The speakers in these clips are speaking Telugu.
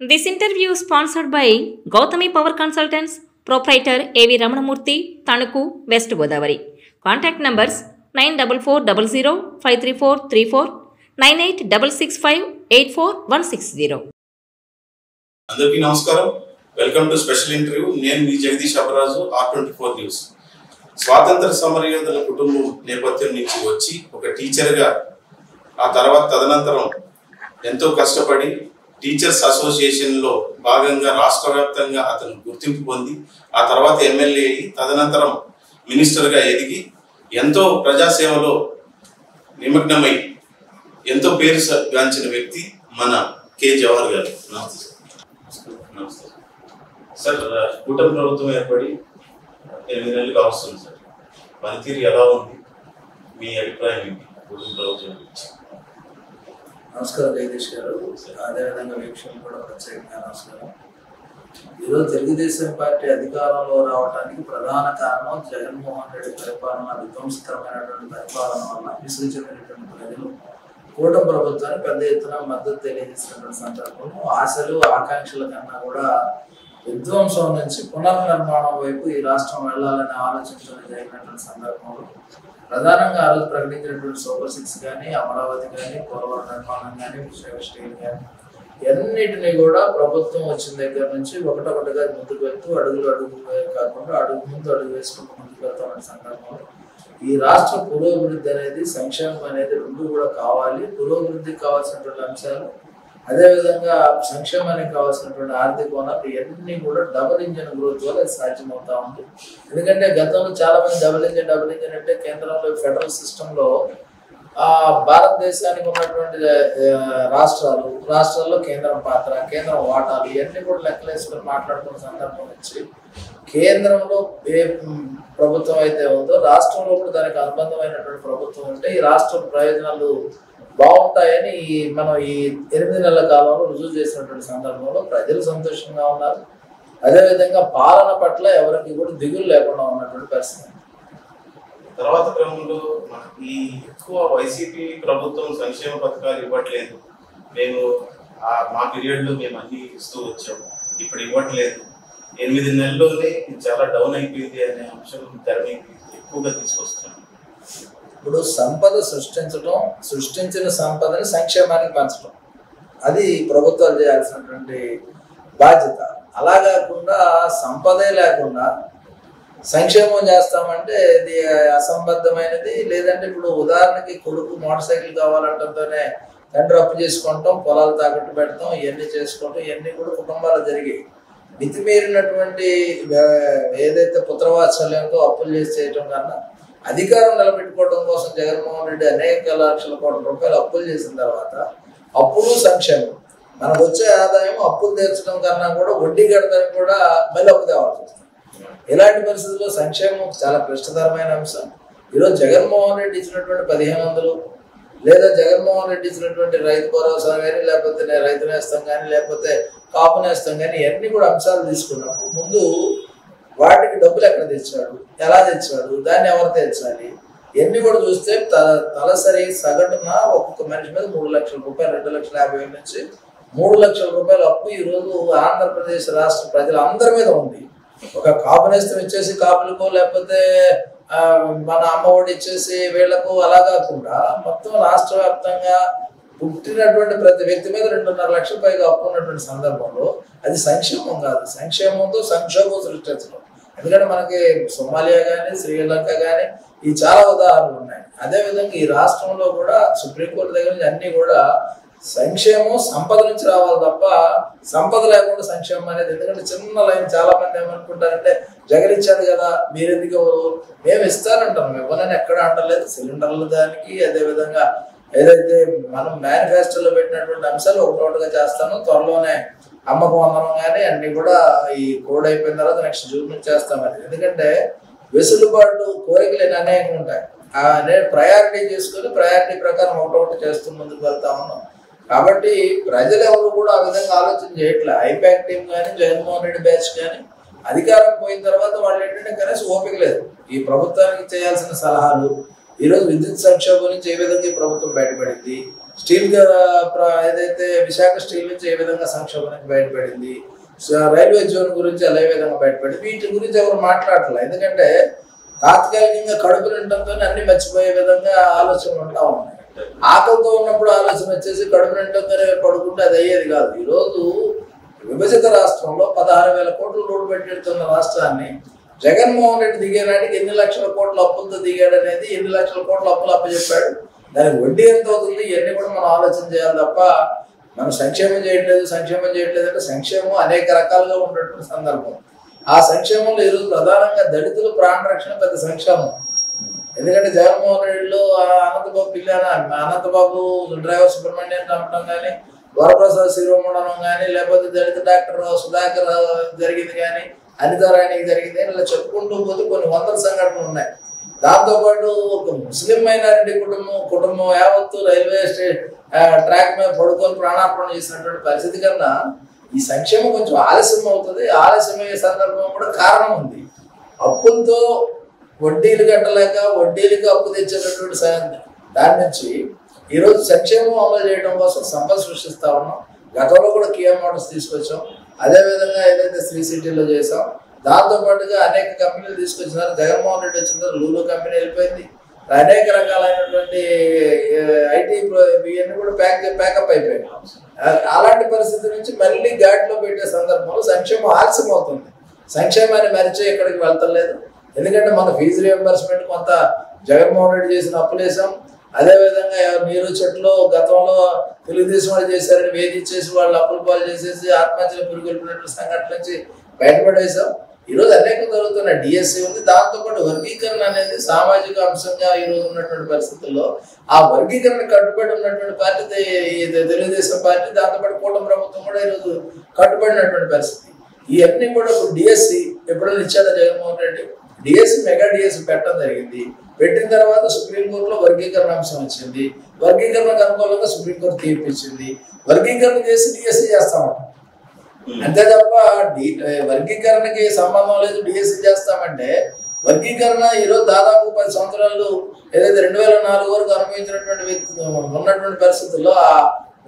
This interview is sponsored by Gautami Power Consultants, Proprietor A.V. Ramanamurthy, Tanuku, West Godavari. Contact numbers 9400 53434, 9866584160. అందరికీ నమస్కారం. Welcome to special interview. నేను మీ జగదీష్ అపరాజు, R24 న్యూస్. స్వాతంత్ర సమరయోధుల కుటుంబం నేపథ్యం నుంచి వచ్చి ఒక టీచర్గా ఆ తర్వాత తదనంతరం ఎంతో కష్టపడి టీచర్స్ అసోసియేషన్లో భాగంగా రాష్ట్ర వ్యాప్తంగా అతను గుర్తింపు పొంది ఆ తర్వాత ఎమ్మెల్యే అయ్యి తదనంతరం మినిస్టర్గా ఎదిగి ఎంతో ప్రజాసేవలో నిమగ్నమై ఎంతో పేరు గాంచిన వ్యక్తి మన కె జవహర్ గారు. నమస్తే నమస్తే సార్. కూటమి ప్రభుత్వం ఏర్పడి 8 నెలలు కావస్తుంది సార్. పనితీరు ఎలా ఉంది? మీ అభిప్రాయం ఏంటి కూటమి ప్రభుత్వం గురించి? నమస్కారం జగదీష్ గారు, అదేవిధంగా వీక్షకులు కూడా ప్రత్యేకంగా నమస్కారం. ఈరోజు తెలుగుదేశం పార్టీ అధికారంలో రావడానికి ప్రధాన కారణం జగన్మోహన్ రెడ్డి పరిపాలన, విధ్వంసకరమైనటువంటి పరిపాలన వల్ల విసిగించినటువంటి ప్రజలు కూటమి ప్రభుత్వాన్ని పెద్ద ఎత్తున మద్దతు తెలియజేసినటువంటి సందర్భంలో ఆశలు ఆకాంక్షల కన్నా కూడా విధ్వంసం నుంచి పునర్నిర్మాణం వైపు ఈ రాష్ట్రం వెళ్ళాలని ఆలోచించడం జరిగినటువంటి సందర్భంలో ప్రధానంగా ఆ రోజు ప్రకటించినటువంటి సూపర్ 6 కానీ, అమరావతి కానీ, పోలవరం నిర్మాణం కానీ, విశాఖ స్టీల్ కానీ ఎన్నిటినీ కూడా ప్రభుత్వం వచ్చిన దగ్గర నుంచి ఒకటొకటిగా ముందుకు వెళ్తూ అడుగు కాకుండా అడుగు ముందు అడుగు వేసుకుంటూ ముందుకు వెళ్తున్న సందర్భంలో ఈ రాష్ట్ర పురోభివృద్ధి అనేది, సంక్షేమం అనేది రెండు కూడా కావాలి. పురోభివృద్ధికి కావాల్సినటువంటి అంశాలు, అదేవిధంగా సంక్షేమానికి కావాల్సినటువంటి ఆర్థిక వనరులు ఇవన్నీ కూడా డబుల్ ఇంజిన్ గ్రోత్ వల్ల సాధ్యమవుతా ఉంది. ఎందుకంటే గతంలో చాలా మంది డబుల్ ఇంజిన్ అంటే కేంద్రంలో ఫెడరల్ సిస్టంలో భారతదేశానికి ఉన్నటువంటి రాష్ట్రాల్లో కేంద్రం పాత్ర, కేంద్రం వాటాలు ఇవన్నీ కూడా లెక్కలేసుకొని మాట్లాడుకున్న సందర్భం నుంచి కేంద్రంలో ఏ ప్రభుత్వం అయితే ఉందో రాష్ట్రంలో కూడా దానికి అనుబంధమైనటువంటి ప్రభుత్వం ఉంటే ఈ రాష్ట్ర ప్రయోజనాలు బాగుంటాయని మనం ఈ 8 నెలల కాలంలో రుజువు చేసినటువంటి సందర్భంలో ప్రజలు సంతోషంగా ఉన్నారు. అదేవిధంగా పాలన పట్ల ఎవరికి కూడా దిగులు లేకుండా ఉన్నటువంటి పరిస్థితి. తర్వాత క్రమంలో మనకి ఎక్కువ వైసీపీ ప్రభుత్వం సంక్షేమ పథకాలు ఇవ్వట్లేదు, మేము మా పీరియడ్లో మేము అన్ని ఇస్తూ వచ్చాము, ఇప్పుడు ఇవ్వట్లేదు, 8 నెలల్లోనే చాలా డౌన్ అయిపోయింది అనే అంశం తెర మీద ఎక్కువగా తీసుకొస్తున్నాం. ఇప్పుడు సంపద సృష్టించిన సంపదని సంక్షేమానికి పంచడం అది ప్రభుత్వాలు చేయాల్సినటువంటి బాధ్యత. అలా కాకుండా సంపదే లేకుండా సంక్షేమం చేస్తామంటే ఇది అసంబద్ధమైనది. లేదంటే ఇప్పుడు ఉదాహరణకి కొడుకు మోటార్ సైకిల్ కావాలంటంతోనే తండ్రి అప్పు చేసుకుంటాం, పొలాలు తాకట్టు పెడతాం, ఇవన్నీ చేసుకుంటాం. ఇవన్నీ కూడా కుటుంబాలు జరిగాయి. మితిమీరినటువంటి ఏదైతే పుత్రవాత్సల్యంతో అప్పులు చేసి చేయటం కన్నా అధికారం నిలబెట్టుకోవడం కోసం జగన్మోహన్ రెడ్డి అనేక లక్షల కోట్ల రూపాయలు అప్పులు చేసిన తర్వాత అప్పులు సంక్షేమం, మనకు వచ్చే ఆదాయం అప్పులు తీర్చడం కన్నా కూడా వడ్డీ కడతానికి కూడా మళ్ళీ అప్పు తేవాల్సి వస్తుంది. ఇలాంటి పరిస్థితుల్లో సంక్షేమం చాలా క్లిష్టతరమైన అంశం. ఈరోజు జగన్మోహన్ రెడ్డి ఇచ్చినటువంటి 1500 లేదా జగన్మోహన్ రెడ్డి ఇచ్చినటువంటి రైతు భరోసా కానీ, లేకపోతే రైతు నేస్తం కానీ, లేకపోతే కాపు నేస్తం కానీ ఇవన్నీ కూడా అంశాలు తీసుకున్నప్పుడు ముందు వాటికి డబ్బులు ఎక్కడ తెచ్చాడు, ఎలా తెచ్చాడు, దాన్ని ఎవరు తెచ్చాలి, ఇవన్నీ కూడా చూస్తే తలసరి సగటున ఒక్కొక్క మనిషి మీద 3 లక్షల రూపాయలు, 2,50,000 నుంచి 3 లక్షల రూపాయలు అప్పు ఈరోజు ఆంధ్రప్రదేశ్ రాష్ట్ర ప్రజలందరి మీద ఉంది. ఒక కాపు నేస్తం ఇచ్చేసి కాపులకు, లేకపోతే మన అమ్మ ఒడి ఇచ్చేసి వీళ్లకు అలా కాకుండా మొత్తం రాష్ట్ర వ్యాప్తంగా పుట్టినటువంటి ప్రతి వ్యక్తి మీద 2.5 లక్షల పైగా అప్పు ఉన్నటువంటి సందర్భంలో అది సంక్షేమం కాదు. సంక్షేమంతో సంక్షోభం సృష్టించడం. ఎందుకంటే మనకి సోమాలియా కానీ, శ్రీలంక కానీ ఈ చాలా ఉదాహరణలు ఉన్నాయి. అదేవిధంగా ఈ రాష్ట్రంలో కూడా సుప్రీంకోర్టు దగ్గర నుంచి అన్ని కూడా సంక్షేమం సంపద నుంచి రావాలి తప్ప సంపద లేకుండా సంక్షేమం అనేది. ఎందుకంటే చిన్న లైన్ చాలా మంది ఏమనుకుంటారంటే జగన్ ఇచ్చాడు కదా మీరెందుకు ఎవరు, మేము ఇస్తానంటాం, ఇవ్వనని ఎక్కడ అంటలేదు. సిలిండర్లు దానికి, అదేవిధంగా ఏదైతే మనం మేనిఫెస్టోలో పెట్టినటువంటి అంశాలు ఒకటోటిగా చేస్తాను. త్వరలోనే అమ్మకు వందనం కానీ అన్ని కూడా ఈ కోడ్ అయిపోయిన తర్వాత నెక్స్ట్ జూన్ నుంచి చేస్తామని. ఎందుకంటే వెసులుబాటు కోరికలు అనేక ఉంటాయి. నేను ప్రయారిటీ చేసుకొని ప్రయారిటీ ప్రకారం ఒకటొకటి చేస్తూ ముందుకు వెళ్తా ఉన్నాం. కాబట్టి ప్రజలు ఎవరు కూడా ఆ విధంగా ఆలోచన చేయట్లే. ఐపాక్ టీం కానీ, జగన్మోహన్ రెడ్డి బ్యాచ్ కానీ అధికారం పోయిన తర్వాత వాళ్ళు ఏంటంటే కనీసం ఓపిక లేదు. ఈ ప్రభుత్వానికి చేయాల్సిన సలహాలు, ఈరోజు విద్యుత్ సంక్షోభం నుంచి ఏ విధంగా ఈ ప్రభుత్వం బయటపడింది, స్టీల్ ఏదైతే విశాఖ స్టీల్ నుంచి ఏ విధంగా సంక్షోభం నుంచి బయటపడింది, రైల్వే జోన్ గురించి అలా ఏ విధంగా బయటపడింది, వీటి గురించి ఎవరు మాట్లాడలేదు. ఎందుకంటే తాత్కాలికంగా కడుపు నిండటంతో అన్ని మర్చిపోయే విధంగా ఆలోచనలు ఉంటా ఉన్నాయి. ఆకలితో ఉన్నప్పుడు ఆలోచన వచ్చేసి కడుపు నిండటంతోనే పడుకుంటే అది అయ్యేది కాదు. ఈరోజు విభజిత రాష్ట్రంలో 16,000 కోట్లు లోటు పెట్టెడుతున్న రాష్ట్రాన్ని జగన్మోహన్ రెడ్డి దిగే నాటికి ఎన్ని లక్షల కోట్ల అప్పులతో దిగాడు అనేది, ఎన్ని లక్షల కోట్ల అప్పులు అప్పచెప్పాడు, దానికి వడ్డీ ఎంత అవుతుంది, ఇవన్నీ కూడా మనం ఆలోచన చేయాలి తప్ప మనం సంక్షేమం చేయట్లేదు అంటే సంక్షేమం అనేక రకాలుగా ఉన్నటువంటి సందర్భం. ఆ సంక్షేమంలో ఈరోజు ప్రధానంగా దళితులు ప్రాణ రక్షణ పెద్ద సంక్షేమం. ఎందుకంటే జగన్మోహన్ రెడ్డిలో అనంతబాబు డ్రైవర్ సుబ్రహ్మణ్యం చంపడం కానీ, వరప్రసాద్ శిరోమణం కానీ, లేకపోతే దళిత డాక్టర్ సుధాకర్ జరిగింది కానీ, అనితారాయణకి జరిగింది అని ఇలా చెప్పుకుంటూ పోతే కొన్ని వందల సంఘటనలు ఉన్నాయి. దాంతోపాటు ఒక ముస్లిం మైనారిటీ కుటుంబం యావత్తు రైల్వే ట్రాక్ మీద పడుకొని ప్రాణార్పణ చేసినటువంటి పరిస్థితి కన్నా ఈ సంక్షేమం కొంచెం ఆలస్యం అవుతుంది. ఆలస్యమయ్యే సందర్భం కూడా కారణం ఉంది. అప్పులతో వడ్డీలు కట్టలేక వడ్డీలకు అప్పు తెచ్చేటటువంటి దాని నుంచి ఈరోజు సంక్షేమం అమలు చేయడం కోసం సంపద సృష్టిస్తా ఉన్నాం. గతంలో కూడా కియా మోటార్స్ తీసుకొచ్చాం, అదేవిధంగా ఏదైతే శ్రీ సిటీలో చేసాం, దాంతోపాటుగా అనేక కంపెనీలు తీసుకొచ్చినారు. జగన్మోహన్ రెడ్డి వచ్చిన తర్వాత లూలు కంపెనీ వెళ్ళిపోయింది. అనేక రకాలైనటువంటి ఐటీ ఇవన్నీ కూడా ప్యాకప్ అయిపోయాయి. అలాంటి పరిస్థితి నుంచి మళ్ళీ ఘాట్లో పెట్టే సందర్భంలో సంక్షేమం ఆలస్యం అవుతుంది. సంక్షేమాన్ని మరిచే ఎక్కడికి వెళ్తలేదు. ఎందుకంటే మన ఫీజు రియంబర్స్మెంట్ కొంత జగన్మోహన్ రెడ్డి చేసిన అప్పులేసాం. అదేవిధంగా నీరు చెట్లు గతంలో తెలుగుదేశం వాళ్ళు చేశారని వేధించేసి వాళ్ళు అప్పుల పాలు చేసేసి ఆత్మహత్యలు పురుగొల్పినటువంటి సంఘటన నుంచి బయటపడేసాం. ఈరోజు అనేకం జరుగుతున్న డిఎస్సి ఉంది. దాంతోపాటు వర్గీకరణ అనేది సామాజిక అంశంగా ఈరోజు ఉన్నటువంటి పరిస్థితుల్లో ఆ వర్గీకరణ కట్టుబడి ఉన్నటువంటి పార్టీ తెలుగుదేశం పార్టీ, దాంతోపాటు కూటమి ప్రభుత్వం కూడా ఈరోజు కట్టుబడినటువంటి పరిస్థితి. ఇవన్నీ కూడా డిఎస్సి ఎప్పుడైనా ఇచ్చారా Jaganmohan Reddy? DSC mega DSC పెట్టడం జరిగింది. పెట్టిన తర్వాత సుప్రీంకోర్టులో వర్గీకరణ అంశం వచ్చింది. వర్గీకరణకు అనుకూలంగా సుప్రీంకోర్టు తీర్పు ఇచ్చింది. వర్గీకరణ చేసి డిఎస్సి చేస్తామంట. అంతే తప్ప వర్గీకరణకి సంబంధం లేదు డిఎస్సి చేస్తామంటే వర్గీకరణ ఈరోజు దాదాపు 10 సంవత్సరాలు ఏదైతే 2004 వరకు అనుభవించినటువంటి వ్యక్తి ఉన్నటువంటి పరిస్థితుల్లో ఆ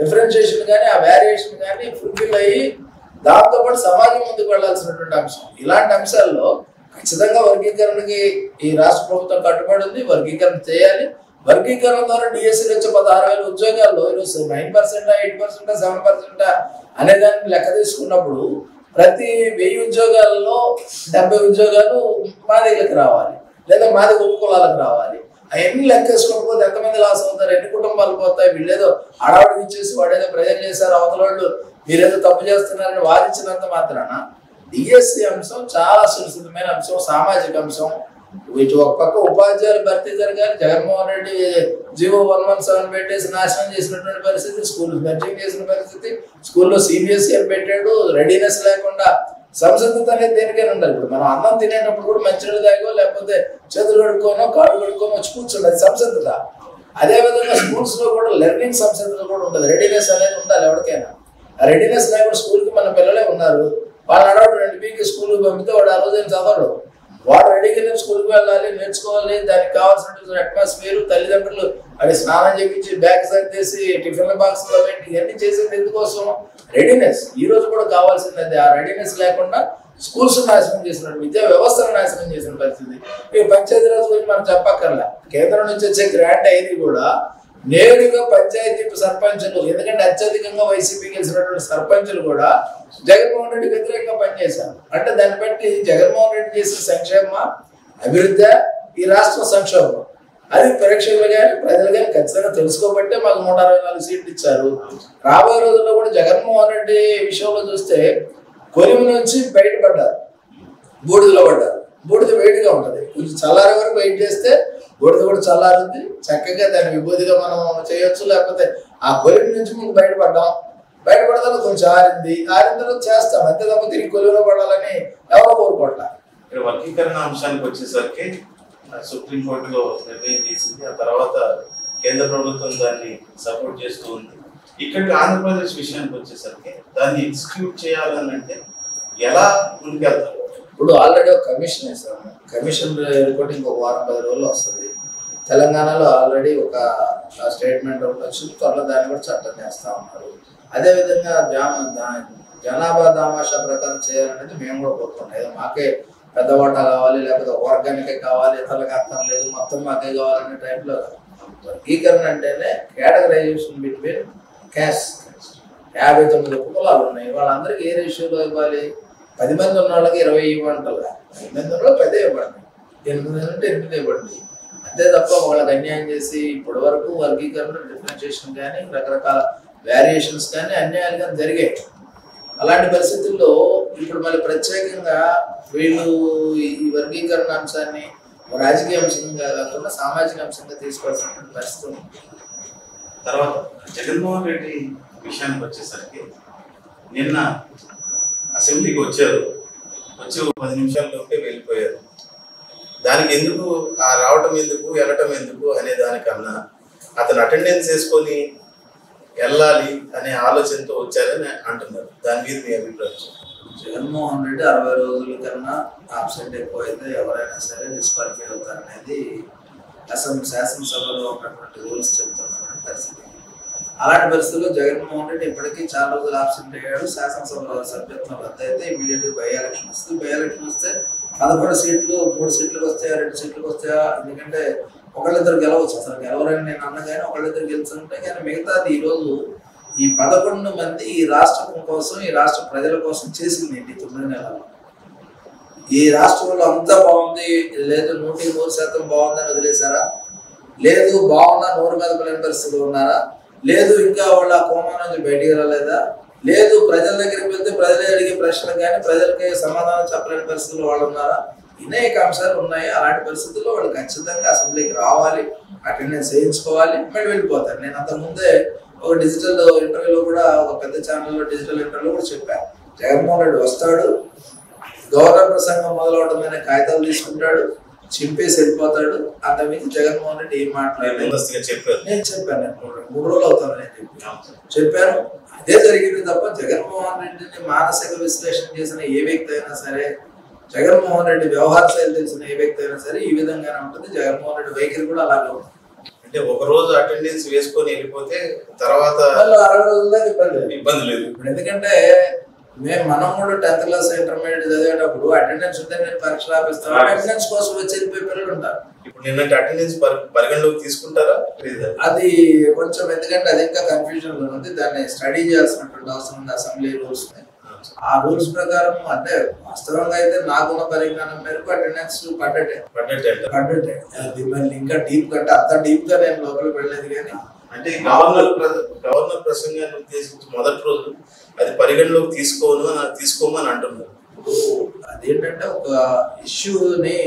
డిఫరెన్షియేషన్ కానీ ఆ వేరియేషన్ కానీ ఫుల్ఫిల్ అయ్యి దాంతోపాటు సమాజం ముందుకు వెళ్లాల్సినటువంటి అంశం. ఇలాంటి అంశాల్లో ఖచ్చితంగా వర్గీకరణకి ఈ రాష్ట్ర ప్రభుత్వం కట్టుబడి ఉంది. వర్గీకరణ చేయాలి. వర్గీకరణ ద్వారా డిఎస్సి నుంచి 16,000 ఉద్యోగాల్లో ఈరోజు 9%, 8%, 7% అనే దాన్ని లెక్క తీసుకున్నప్పుడు ప్రతి 1000 ఉద్యోగాల్లో 70 ఉద్యోగాలు మాదిగలకు రావాలి, లేదా మాదిగ ఉపకులాలకు రావాలి. అవన్నీ లెక్కేసుకోకపోతే ఎంతమంది లాస్ అవుతారు, ఎన్ని కుటుంబాలు పోతాయి? వీళ్ళేదో హడావుడికి ఇచ్చేసి వాడేదో ప్రజెంట్ చేశారు, అవతల వాళ్ళు మీరేదో తప్పు చేస్తున్నారని వాదించినంత మాత్రాన డిఎస్సి అంశం చాలా సురక్షితమైన అంశం, సామాజిక అంశం. వీటి ఒక పక్క ఉపాధ్యాయులు భర్తీ జరగాలి. జగన్మోహన్ రెడ్డి జీవో 117 పెట్టేసి నాశనం చేసినటువంటి పరిస్థితి, స్కూల్ మెర్జింగ్ చేసిన పరిస్థితి, స్కూల్లో సిబిఎస్ఈ అని పెట్టాడు. రెడీనెస్ లేకుండా సంసిద్ధత అనేది దేనికైనా ఉండాలి. ఇప్పుడు మనం అన్నం తినేటప్పుడు కూడా మంచినీళ్ళు తాగో లేకపోతే చేతులు కడుక్కోనో కాళ్ళు కడుక్కోనో వచ్చి కూర్చుండదు సంసిద్ధత. అదేవిధంగా స్కూల్స్ లో కూడా లెర్నింగ్ సంసిద్ధత కూడా ఉంటుంది. రెడీనెస్ అనేది ఉండాలి ఎవరికైనా. ఆ రెడీనెస్ లేకుండా స్కూల్కి మన పిల్లలే ఉన్నారు, వాళ్ళు అడవాడు 2 వీక్ స్కూల్కి పంపితే వాడు ఆ రోజు ఏం చదవడు. వాడు రెడీగా స్కూల్కి వెళ్ళాలి, నేర్చుకోవాలి. దానికి కావాల్సిన అట్మాస్ఫియర్, తల్లిదండ్రులు అది స్నానం చేయించి బ్యాగ్ సర్దేసి టిఫిన్ బాక్స్ లో పెట్టి ఇవన్నీ చేసేది ఎందుకోసం? రెడీనెస్. ఈ రోజు కూడా కావాల్సింది. ఆ రెడీనెస్ లేకుండా స్కూల్స్ నాశనం చేసినట్టు, విద్యా వ్యవస్థను నాశనం చేసిన పరిస్థితి. ఈ పంచాయతీరాజ్ గురించి మనం చెప్పక్కర్లా. కేంద్రం నుంచి వచ్చే గ్రాంట్ అయింది కూడా నేరుగా పంచాయతీ సర్పంచులు, ఎందుకంటే అత్యధికంగా వైసీపీ గెలిచినటువంటి సర్పంచులు కూడా జగన్మోహన్ రెడ్డి వ్యతిరేకంగా పనిచేశారు. అంటే దాన్ని బట్టి జగన్మోహన్ రెడ్డి చేసిన సంక్షేమ అభివృద్ధి ఈ రాష్ట్ర సంక్షోభం అది ప్రేక్షకులు కానీ ప్రజలు కానీ ఖచ్చితంగా తెలుసుకోబట్టే మాకు 164 సీట్లు ఇచ్చారు. రాబోయే రోజుల్లో కూడా జగన్మోహన్ రెడ్డి విషయంలో చూస్తే కొలిమి నుంచి బయటపడ్డారు, బూడిదలో పడ్డారు. బూడిద వేడిగా ఉంటుంది, కొంచెం చల్లారే వరకు వెయిట్ చేస్తే బూడిద కూడా చల్లారుంది. చక్కగా దాన్ని విభూతిగా మనం చేయొచ్చు. లేకపోతే ఆ కొలిమి నుంచి ముందు బయటపడదా కొంచెం ఆరిన తర్వాత చేస్తాం. అంతే తప్ప తిరిగి కొలువులో పడాలని ఎవరో కోరుకోవట్లేదు. వర్గీకరణ అంశానికి వచ్చేసరికి సుప్రీంకోర్టులో నిర్ణయం తీసింది. ఆ తర్వాత కేంద్ర ప్రభుత్వం దాన్ని సపోర్ట్ చేస్తూ ఉంది. ఇక్కడికి ఆంధ్రప్రదేశ్ విషయానికి వచ్చేసరికి దాన్ని ఎగ్జిక్యూట్ చేయాలని అంటే ఎలా ముందుకెళ్తారు? ఇప్పుడు ఆల్రెడీ ఒక కమిషన్ వేసాము. కమిషన్ రిపోర్ట్ ఇంకొక 1-10 రోజుల్లో వస్తుంది. తెలంగాణలో ఆల్రెడీ ఒక స్టేట్మెంట్ ఒకటి వచ్చి త్వరలో దాన్ని కూడా చట్టం చేస్తూ ఉన్నారు. అదేవిధంగా జనాభా దామాషా ప్రకారం చేయాలనేది మేము కూడా కోరుకున్నాం. ఏదో మాకే పెద్ద ఓటా కావాలి, లేకపోతే ఆర్గానికే కావాలి, ఇతరులకు అర్థం లేదు, మొత్తం మాకే కావాలనే టైప్లో వర్గీకరణ అంటేనే కేటగరైజేషన్ బిట్వీన్ క్యాస్ట్. 59 కులాలు ఉన్నాయి, వాళ్ళందరికీ ఏ రేషియోలో ఇవ్వాలి? 10 మంది ఉన్న వాళ్ళకి 20 ఇవ్వంటారు, 10 మంది ఉన్న 10 ఇవ్వండి, 8 మంది ఉంటే 8 ఇవ్వండి. అంతే తప్ప వాళ్ళకి అన్యాయం చేసి ఇప్పటి వరకు వర్గీకరణ డిఫరెన్షియేషన్ కానీ రకరకాల వేరియేషన్స్ కానీ అన్యాయాలు కానీ జరిగాయి. అలాంటి పరిస్థితుల్లో ఇప్పుడు మళ్ళీ ప్రత్యేకంగా వీళ్ళు ఈ వర్గీకరణ అంశాన్ని రాజకీయ అంశంగా కాకుండా సామాజిక అంశంగా తీసుకోవాల్సినటువంటి పరిస్థితి ఉంది. తర్వాత జగన్మోహన్ రెడ్డి విషయానికి వచ్చేసరికి నిన్న అసెంబ్లీకి వచ్చారు, వచ్చి 10 నిమిషాల్లోపే వెళ్ళిపోయారు. దానికి ఎందుకు రావటం ఎందుకు వెళ్ళటం ఎందుకు అనే దానికన్నా అతను అటెండెన్స్ వేసుకొని వెళ్ళాలి అనే ఆలోచనతో వచ్చారని అంటున్నారు. దాని మీద మీ అభిప్రాయం? జగన్మోహన్ రెడ్డి 60 రోజుల కన్నా ఆబ్సెంట్ ఎక్కువైతే ఎవరైనా సరే డిస్క్వాలిఫై అవుతారనేది శాసనసభలో ఉన్నటువంటి రూల్స్ చెప్తున్నటువంటి పరిస్థితి. అలాంటి పరిస్థితుల్లో జగన్మోహన్ రెడ్డి ఇప్పటికీ చాలా రోజులు ఆబ్సెంట్ అయ్యాడు. శాసనసభలో సభ్యత్వం రద్దు అయితే ఇమీడియట్గా బై ఎలక్షన్ వస్తుంది. బై ఎలక్షన్ వస్తే 11 సీట్లు 3 సీట్లకు వస్తాయా, 2 సీట్లకు వస్తాయా? ఎందుకంటే ఒకళ్ళిద్దరు గెలవచ్చు, అసలు గెలవరని నేను అన్న కానీ ఒకళ్ళిద్దరు గెలుచుంటే కానీ మిగతాది ఈరోజు ఈ 11 మంది ఈ రాష్ట్రం కోసం, ఈ రాష్ట్ర ప్రజల కోసం చేసింది ఏంటి 9 నెలలు? ఈ రాష్ట్రంలో అంతా బాగుంది, లేదు 100% బాగుందని వదిలేశారా? లేదు బాగున్నా 100 మీద పడిన పరిస్థితులు ఉన్నారా? లేదు ఇంకా వాళ్ళ కోమా నుంచి బయటికి రాలేదా? లేదు ప్రజల దగ్గరికి వెళ్తే ప్రజలే అడిగే ప్రశ్నలు కానీ ప్రజలకి సమాధానం చెప్పలేని పరిస్థితులు వాళ్ళు ఉన్నారా? అనేక అంశాలు ఉన్నాయి. అలాంటి పరిస్థితుల్లో వాళ్ళు ఖచ్చితంగా అసెంబ్లీకి రావాలి, అటెండెన్స్ వేయించుకోవాలి, మళ్ళీ వెళ్ళిపోతారు. నేను అంతకుముందే ఒక డిజిటల్ ఇంటర్వ్యూలో కూడా, ఒక పెద్ద ఛానల్లో డిజిటల్ ఇంటర్వ్యూలో కూడా చెప్పాను, జగన్మోహన్ రెడ్డి వస్తాడు, గవర్నర్ ప్రసంగం మొదలవడమైన కాగితాలు తీసుకుంటాడు, చింపేసి వెళ్ళిపోతాడు. అంతకుమించి జగన్మోహన్ రెడ్డి ఏం మాట్లాడలేదు. నేను చెప్పాను, 3 రోజులు అవుతాను నేను చెప్పాను. అదే జరిగింది తప్ప జగన్మోహన్ రెడ్డిని మానసిక విశ్లేషణ చేసిన ఏ వ్యక్తి అయినా సరే, జగన్మోహన్ రెడ్డి వ్యవహార శైలి తెలిసిన ఏ వ్యక్తి అయినా సరే ఈ విధంగానే ఉంటుంది. జగన్మోహన్ రెడ్డి వైఖరి కూడా అలాగే ఉంటుంది. అంటే ఒక రోజు అటెండెన్స్ వేసుకొని వెళ్ళిపోతే తర్వాత 60 రోజుల దాకా ఇబ్బంది లేదు. ఇప్పుడు ఎందుకంటే మనం కూడా 10th క్లాస్ ఇంటర్మీడియట్ చదివేటప్పుడు అటెండెన్స్ ఉంటే నేను పరీక్ష రాపిస్తాను, అటెండెన్స్ కోసం వచ్చి వెళ్ళిపోయి పిల్లలు ఉంటారు. ఇప్పుడు నిన్నటి అటెండెన్స్ పరిగణలోకి తీసుకుంటారా? అది కొంచెం, ఎందుకంటే అది ఇంకా కన్ఫ్యూజన్ లో ఉంది, దాన్ని స్టడీ చేయాల్సినటువంటి అవసరం ఉంది. అసెంబ్లీ రూల్స్ ఆ రూల్స్ ప్రకారం అంటే వాస్తవంగా అయితే నాకున్న పరిజ్ఞానం మేరకు అటెండెన్స్ పడ్డట్టే. అది మళ్ళీ ఇంకా డీప్ కంటే అంత డీప్ గా నేను లోపలికి వెళ్ళలేదు. కానీ అంటే గవర్నర్ ప్రసంగాన్ని ఉద్దేశించి మొదటి రోజు అది పరిగణలోకి తీసుకోమని అంటున్నారు. అదేంటంటే ఒక ఇష్యూని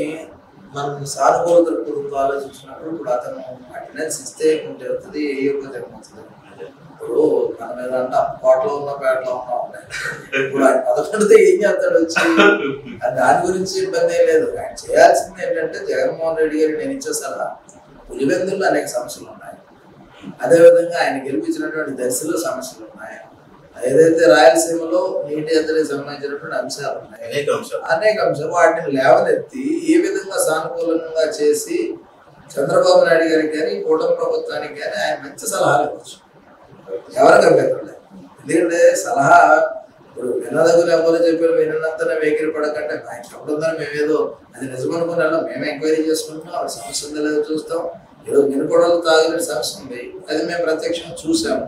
మనం సానుకూల దృక్పథంతో ఆలోచించినప్పుడు ఇప్పుడు అతను అటెండెన్స్ ఇస్తే కొంచెం అవుతుంది, ఏ యొక్క జరుగుతుంది. ఇప్పుడు మనం ఏదంటే కోటలో ఉన్న పేటలో ఉన్నా ఉన్నాయి. ఇప్పుడు ఆయన 11తో ఏం చేస్తాడు వచ్చి? దాని గురించి ఇబ్బంది ఏం లేదు. ఆయన చేయాల్సింది ఏంటంటే జగన్మోహన్ రెడ్డి గారికి నేను ఇచ్చే సలహా, పులివెందుల్లో అనేక సమస్యలు ఉన్నాయి, అదేవిధంగా ఆయన గెలిపించినటువంటి దర్శిలో సమస్యలు ఉన్నాయి, ఏదైతే రాయలసీమలో నీటి ఎద్దడికి సంబంధించినటువంటి అంశాలు ఉన్నాయి, అనేక అంశాలు. వాటిని లేవనెత్తి ఏ విధంగా సానుకూలంగా చేసి చంద్రబాబు నాయుడు గారికి కానీ కూటమి ప్రభుత్వానికి కానీ ఆయన మంచి సలహాలు ఇవ్వచ్చు. ఎవరికి అభ్యంతరం లేదు. ఎందుకంటే సలహా ఇప్పుడు వినదగులు ఎవరు చెప్పారు, వినంతనే వెహికల్ పడకంటే ఆయన చెప్పడంతో మేమేదో అది నిజమనుకునే మేము ఎంక్వైరీ చేసుకుంటున్నాం, ఆ సమస్య ఉందో లేదో చూస్తాం. ఈరోజు మినపడలు తాగిన సమస్య ఉంది, అది మేము ప్రత్యక్షంగా చూసాము,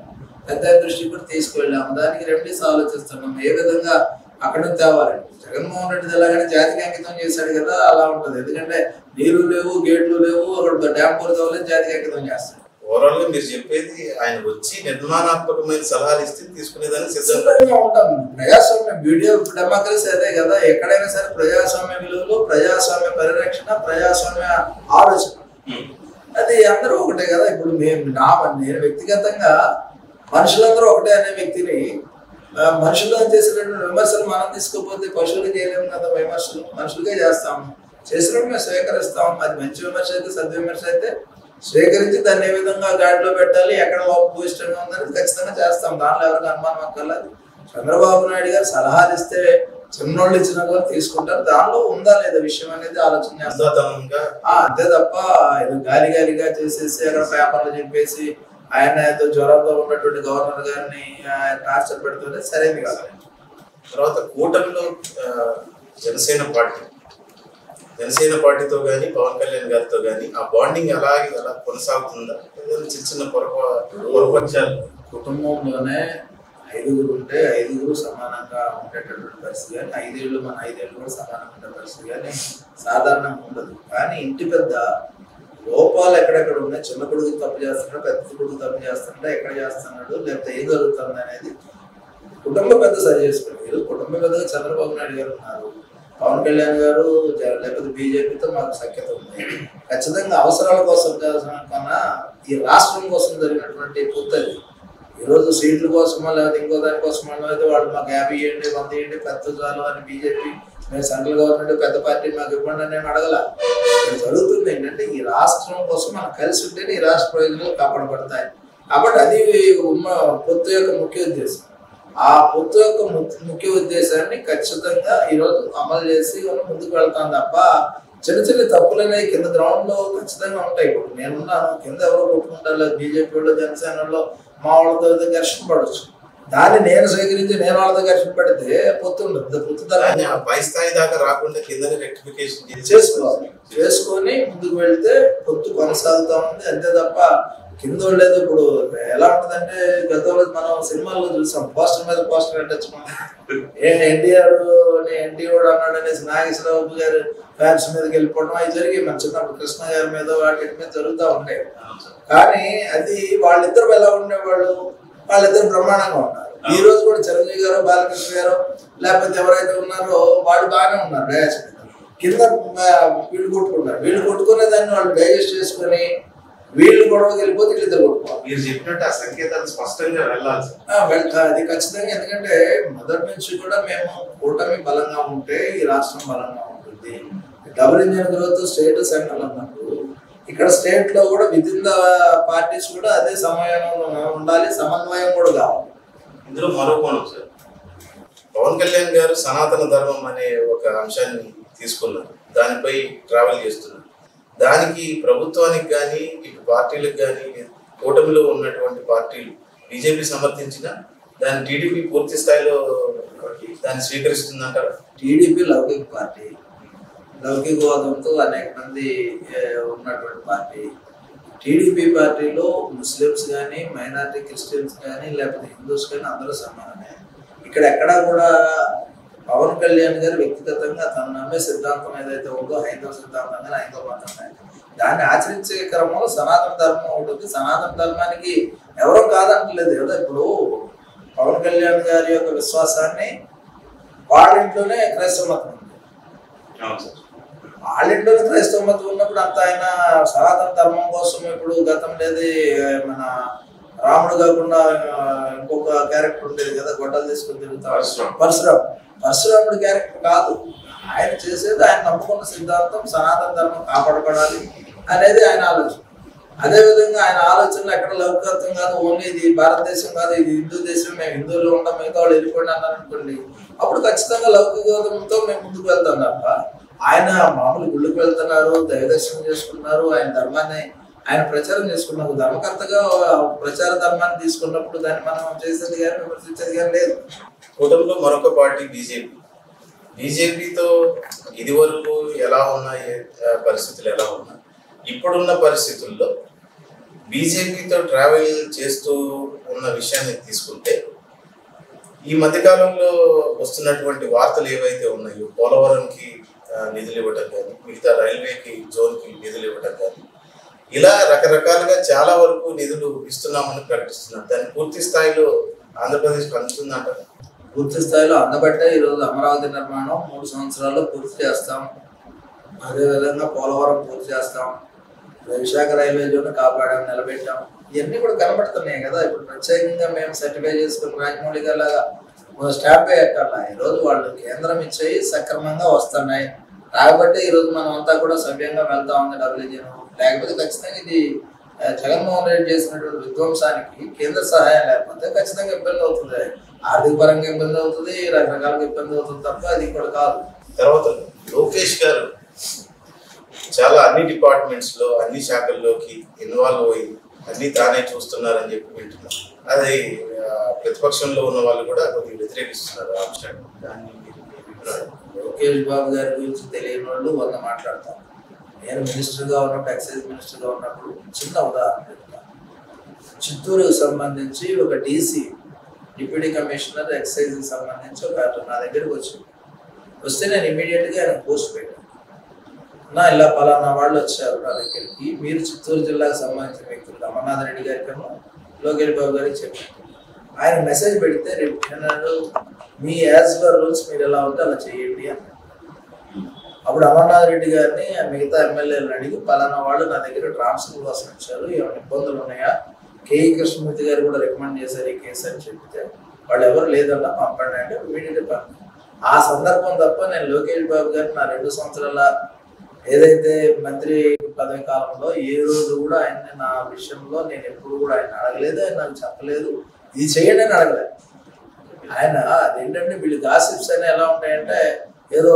పెద్ద దృష్టికి కూడా తీసుకువెళ్ళాము. దానికి రెమెడీస్ ఆలోచిస్తున్నాం ఏ విధంగా అక్కడ నుంచి తేవాలండి. జగన్మోహన్ రెడ్డి ఎలాగైనా జాతికి అంకితం చేశాడు కదా, అలా ఉంటుంది. ఎందుకంటే నీళ్లు లేవు, గేట్లు లేవు, అక్కడ డ్యామ్ పూర్తవలేదు, జాతికి అంకితం చేస్తాడు. ఓవరాల్ గా మీరు చెప్పేది ఆయన వచ్చి నిర్మాణాత్మకమైన సలహాలు ఇస్తే తీసుకునేదాన్ని సిద్ధంగా ఉంటాం. ప్రజాస్వామ్య వీడియో డెమోక్రసీ అదే కదా. ఎక్కడైనా సరే ప్రజాస్వామ్య విలువలు, ప్రజాస్వామ్య పరిరక్షణ, ప్రజాస్వామ్య ఆలోచన అది అందరూ ఒకటే కదా. ఇప్పుడు నేను వ్యక్తిగతంగా మనుషులందరూ ఒకటే అనే వ్యక్తిని, మనుషుల్లో చేసినటువంటి విమర్శలు మనం తీసుకోకపోతే పశువులు చేయలేము కదా. విమర్శలు మనుషులుగా చేస్తాము, చేసినప్పుడు మేము స్వీకరిస్తాము. అది మంచి విమర్శ అయితే, సద్విమర్శ అయితే స్వీకరించి దాన్ని ఏ విధంగా గాడిలో పెట్టాలి, ఎక్కడ భూయిష్టంగా ఉందని ఖచ్చితంగా చేస్తాం. దానిలో ఎవరికి అనుమానం అక్కర్లేదు. చంద్రబాబు నాయుడు గారు సలహాలు ఇస్తే చిన్నోళ్ళు ఇచ్చినా కూడా తీసుకుంటారు. దానిలో ఉందా లేదా విషయం అనేది ఆలోచన చేస్తారు. అంతే తప్ప ఏదో గాలిగా చేసేసి అక్కడ పేపర్లు చెప్పేసి ఆయన ఏదో జ్వరంగా ఉన్నటువంటి గవర్నర్ గారిని టార్చర్ పెడుతుంటే సరైనది కాదు. తర్వాత కూటమిలో జనసేన పార్టీతో కానీ పవన్ కళ్యాణ్ గారితో కానీ ఆ బాండింగ్ అలాగే అలా కొనసాగుతుందా? చిన్న పొరపక్షాలు కుటుంబంలోనే 5 ఉంటే 5 సమానంగా ఉండేటటువంటి పరిస్థితి కానీ 5 ఏళ్ళు మన 5 ఏళ్ళు కూడా సమానంగా ఉండే పరిస్థితి కానీ సాధారణంగా ఉండదు. కానీ ఇంటి పెద్ద లోపాలు ఎక్కడెక్కడ ఉన్నాయి, చిన్న కొడుకు తప్పు చేస్తున్నాడు, పెద్ద కొడుకు తప్పు చేస్తున్నాడు, ఎక్కడ చేస్తున్నాడు, లేకపోతే ఏం జరుగుతుంది అనేది కుటుంబ పెద్ద సరి చేసుకోలేదు. కుటుంబ పెద్దగా చంద్రబాబు నాయుడు గారు ఉన్నారు, పవన్ కళ్యాణ్ గారు, లేకపోతే బీజేపీతో మాకు సఖ్యత ఉంది. ఖచ్చితంగా అవసరాల కోసం కన్నా ఈ రాష్ట్రం కోసం జరిగినటువంటి పూర్తది. ఈరోజు సీట్ల కోసమో లేకపోతే ఇంకో దానికోసమో అయితే వాళ్ళు మాకు 50 ఇవ్వండి 100 ఇవ్వండి పెద్ద చాలు అని బీజేపీ, మేము సెంట్రల్ గవర్నమెంట్ పెద్ద పార్టీ మాకు ఇవ్వండి అని నేను అడగల. జరుగుతుంది ఏంటంటే ఈ రాష్ట్రం కోసం మనం కలిసి ఉంటేనే ఈ రాష్ట్ర ప్రయోజనాలు కాపాడబడతాయి. కాబట్టి అది పొత్తు యొక్క ముఖ్య ఉద్దేశం. ఆ పొత్తు యొక్క ముఖ్య ఉద్దేశాన్ని ఖచ్చితంగా ఈరోజు అమలు చేసి ముందుకు వెళ్తాం తప్ప చిన్న తప్పులు అనేవి కింద గ్రౌండ్ లో ఖచ్చితంగా ఉంటాయి. ఇప్పుడు నేనున్నాను, కింద ఎవరో కొట్టుకుంటారు, లేదు బీజేపీ వాళ్ళు జనసేన వాళ్ళు మా వాళ్ళతో ఘర్షణ పడవచ్చు. దాన్ని నేను స్వీకరించి నేను వాళ్ళతో ఘర్షణ పడితే పొత్తు ఉండదు. పొత్తు పై స్థాయి దాకా రాకుండా కింద రెక్టిఫికేషన్ చేసుకొని ముందుకు వెళ్తే పొత్తు కొనసాగుతా ఉంది. అంతే తప్ప కింద లేదు. ఇప్పుడు ఎలా ఉంటుందంటే గతంలో మనం సినిమాల్లో చూసాం, పోస్టర్ మీద పోస్టర్ కట్టచ్చు. ఎన్టీఆర్ అన్నాడు అనేసి నాగేశ్వరరావు గారు ఫ్యాన్స్ మీదకి వెళ్ళిపోవడం అవి జరిగి మన చిన్నప్పుడు కృష్ణ గారి మీద వాటి మీద జరుగుతూ ఉంటాయి. కానీ అది వాళ్ళిద్దరు ఎలా ఉండేవాళ్ళు, వాళ్ళిద్దరు బ్రహ్మాండంగా ఉన్నారు. ఈ రోజు కూడా చిరంజీవి గారు, బాలకృష్ణ గారు లేకపోతే ఎవరైతే ఉన్నారో వాళ్ళు బాగానే ఉన్నారు. డయాస్ కింద వీళ్ళు కొట్టుకున్నారు. వీళ్ళు కొట్టుకునే దాన్ని వాళ్ళు డైజెస్ట్ చేసుకుని వీళ్ళు గొడవకి వెళ్ళిపోతే వీళ్ళిద్దరు కొట్టుకోవాలి. మీరు చెప్పినట్టు ఆ సంకేతాలు స్పష్టంగా వెళ్ళాలి. అది ఖచ్చితంగా. ఎందుకంటే మొదటి నుంచి కూడా మేము కూటమి బలంగా ఉంటే ఈ రాష్ట్రం బలంగా ఉంటుంది. Double engine growth state central అన్నప్పుడు ఇక్కడ స్టేట్ లో కూడా విదిన్ ద పార్టీస్ కూడా అదే సమయంలో ఉండాలి, సమన్వయం కూడా కావాలి. ఇందులో మరో కోణం సార్, పవన్ కళ్యాణ్ గారు సనాతన ధర్మం అనే ఒక అంశాన్ని తీసుకున్నారు, దానిపై ట్రావెల్ చేస్తున్నారు. దానికి ప్రభుత్వానికి కానీ ఇటు పార్టీలకు కానీ కూటమిలో ఉన్నటువంటి పార్టీలు బీజేపీ సమర్థించిన దాన్ని టీడీపీ పూర్తి స్థాయిలో దాన్ని స్వీకరిస్తుందంటారు. టీడీపీ లౌకిక పార్టీ, లౌకికవాదంతో అనేక మంది ఉన్నటువంటి పార్టీ. టీడీపీ పార్టీలో ముస్లిమ్స్ కానీ మైనారిటీ క్రిస్టియన్స్ కానీ లేకపోతే హిందూస్ కానీ అందరూ సమానమే. ఇక్కడ ఎక్కడా కూడా పవన్ కళ్యాణ్ గారు వ్యక్తిగతంగా తను నమ్మే సిద్ధాంతం ఏదైతే ఉందో హైందవ సిద్ధాంతంగా హైందవ మతం దాన్ని ఆచరించే క్రమంలో సనాతన ధర్మం ఉంటుంది. సనాతన ధర్మానికి ఎవరో కాదంటలేదు కదా. ఇప్పుడు పవన్ కళ్యాణ్ గారి యొక్క విశ్వాసాన్ని వాళ్ళింట్లోనే క్రైస్తవ మతం ఉంది. వాళ్ళింట్లోనే క్రైస్తవ మతం ఉన్నప్పుడు అంత ఆయన సనాతన ధర్మం కోసం ఇప్పుడు గతం లేదు. మన రాముడు కాకుండా ఇంకొక క్యారెక్టర్ ఉండేది కదా, గొడ్డలు తీసుకుని తిరుగుతాడు, పరశురాముడి క్యారెక్టర్ కాదు. ఆయన చేసేది ఆయన నమ్ముకున్న సిద్ధాంతం సనాతన ధర్మం కాపాడబడాలి అనేది ఆయన ఆలోచన. అదేవిధంగా ఆయన ఆలోచనలు ఎక్కడ లౌకికత్వం కాదు, ఓన్లీ ఇది భారతదేశం కాదు, ఇది హిందూ దేశం, మేము హిందువులు ఉంటాం, మిగతా వాళ్ళు వెళ్ళిపోండి అన్నారు అనుకోండి, అప్పుడు ఖచ్చితంగా లౌకికవాదంతో మేము ముందుకు వెళ్తాం తప్ప ఆయన మామూలు గుళ్ళకి వెళ్తున్నారు, దైవదర్శనం చేసుకున్నారు, ఆయన ధర్మాన్ని ఆయన ప్రచారం చేసుకున్నారు. ధర్మకర్తగా ప్రచార ధర్మాన్ని తీసుకున్నప్పుడు దాన్ని మనం చేసేది కానీ విమర్శించేది కానీ లేదు. కూటమిలో మరొక పార్టీ బీజేపీతో ఇది వరకు ఎలా ఉన్నాయి పరిస్థితులు ఎలా ఉన్నాయి, ఇప్పుడున్న పరిస్థితుల్లో బీజేపీతో ట్రావెల్ చేస్తూ ఉన్న విషయాన్ని తీసుకుంటే ఈ మధ్యకాలంలో వస్తున్నటువంటి వార్తలు ఏవైతే ఉన్నాయో, పోలవరంకి నిధులు ఇవ్వటం కానీ, మిగతా రైల్వేకి జోన్కి నిధులు ఇవ్వటం కానీ, ఇలా రకరకాలుగా చాలా వరకు నిధులు ఇస్తున్నామని ప్రకటిస్తున్నారు. దాన్ని పూర్తి స్థాయిలో ఆంధ్రప్రదేశ్కి అందుతుందంటారు. పూర్తి స్థాయిలో అందబట్టే ఈరోజు అమరావతి నిర్మాణం 3 సంవత్సరాల్లో పూర్తి చేస్తాం. అదేవిధంగా పోలవరం పూర్తి చేస్తాం. విశాఖ రైల్వే జోన్ కాపాడాం, నిలబెట్టాం. ఇవన్నీ కూడా కనబడుతున్నాయి కదా. ఇప్పుడు ప్రత్యేకంగా మేము సర్టిఫై చేసుకుని రాజమౌళి గారి లాగా స్టాంప్ ఎక్కర్లా. ఈరోజు వాళ్ళు కేంద్రం ఇచ్చేవి సక్రమంగా వస్తున్నాయి కాబట్టి ఈరోజు మనం అంతా కూడా సవ్యంగా వెళ్తా ఉంది డబుల్ ఇంజిన్. లేకపోతే ఖచ్చితంగా ఇది జగన్మోహన్ రెడ్డి చేసినటువంటి విధ్వంసానికి కేంద్ర సహాయం లేకపోతే ఖచ్చితంగా ఇబ్బంది అవుతుంది. ఆర్థిక పరంగా ఇబ్బంది అవుతుంది, రకరకాలుగా ఇబ్బంది అవుతుంది తప్ప అది కూడా కాదు. తర్వాత లోకేష్ గారు చాలా అన్ని డిపార్ట్మెంట్స్ లో అన్ని శాఖల్లోకి ఇన్వాల్వ్ అయ్యి అన్ని తానే చూస్తున్నారని చెప్పి వింటున్నారు. అది ప్రతిపక్షంలో ఉన్న వాళ్ళు కూడా కొద్దిగా వ్యతిరేకిస్తున్నారు ఆ అంశాన్ని. దాన్ని లోకేష్ బాబు గారి గురించి తెలియని వాళ్ళు 100 మాట్లాడతారు. నేను మినిస్టర్గా ఉన్నప్పుడు, ఎక్సైజ్ మినిస్టర్గా ఉన్నప్పుడు చిన్న ఉదాహరణ చెప్తాను. చిత్తూరుకు సంబంధించి ఒక డీసీ, డిప్యూటీ కమిషనర్ ఎక్సైజ్కి సంబంధించి ఒక నా దగ్గరికి వస్తే నేను ఇమీడియట్గా ఆయన పోస్ట్ పెట్టాను. ఇలా పలానా వాళ్ళు వచ్చారు నా దగ్గరికి, మీరు చిత్తూరు జిల్లాకు సంబంధించిన వ్యక్తులు అమర్నాథ్ రెడ్డి గారికేమో లోకేష్ బాబు గారికి చెప్పారు. ఆయన మెసేజ్ పెడితే రేపు అన్నాడు, మీ యాజ్ పర్ రూల్స్ మీరు ఎలా ఉంటే అలా చేయండి అన్నాడు. అప్పుడు అమర్నాథ్ రెడ్డి గారిని మిగతా ఎమ్మెల్యేలను అడిగి పలానా వాళ్ళు నా దగ్గర ట్రాన్స్ఫర్ కోసం వచ్చారు, ఏమైనా ఇబ్బందులు ఉన్నాయా, కేఈ కృష్ణమూర్తి గారు కూడా రికమెండ్ చేశారు ఈ కేసు అని చెప్తే వాళ్ళు ఎవరు లేదన్నా పంపండి అంటే ఇమీడియట్గా పంపండి. ఆ సందర్భం తప్ప నేను లోకేష్ బాబు గారు నా 2 సంవత్సరాల ఏదైతే మంత్రి పదవి కాలంలో ఏ రోజు కూడా ఆయన నా విషయంలో నేను ఎప్పుడు కూడా ఆయన అడగలేదు, ఆయన నాకు చెప్పలేదు ఇది చేయండి అని అడగలేదు. ఆయన అదేంటంటే వీళ్ళు గాసిప్స్ అని ఎలా ఉంటాయంటే ఏదో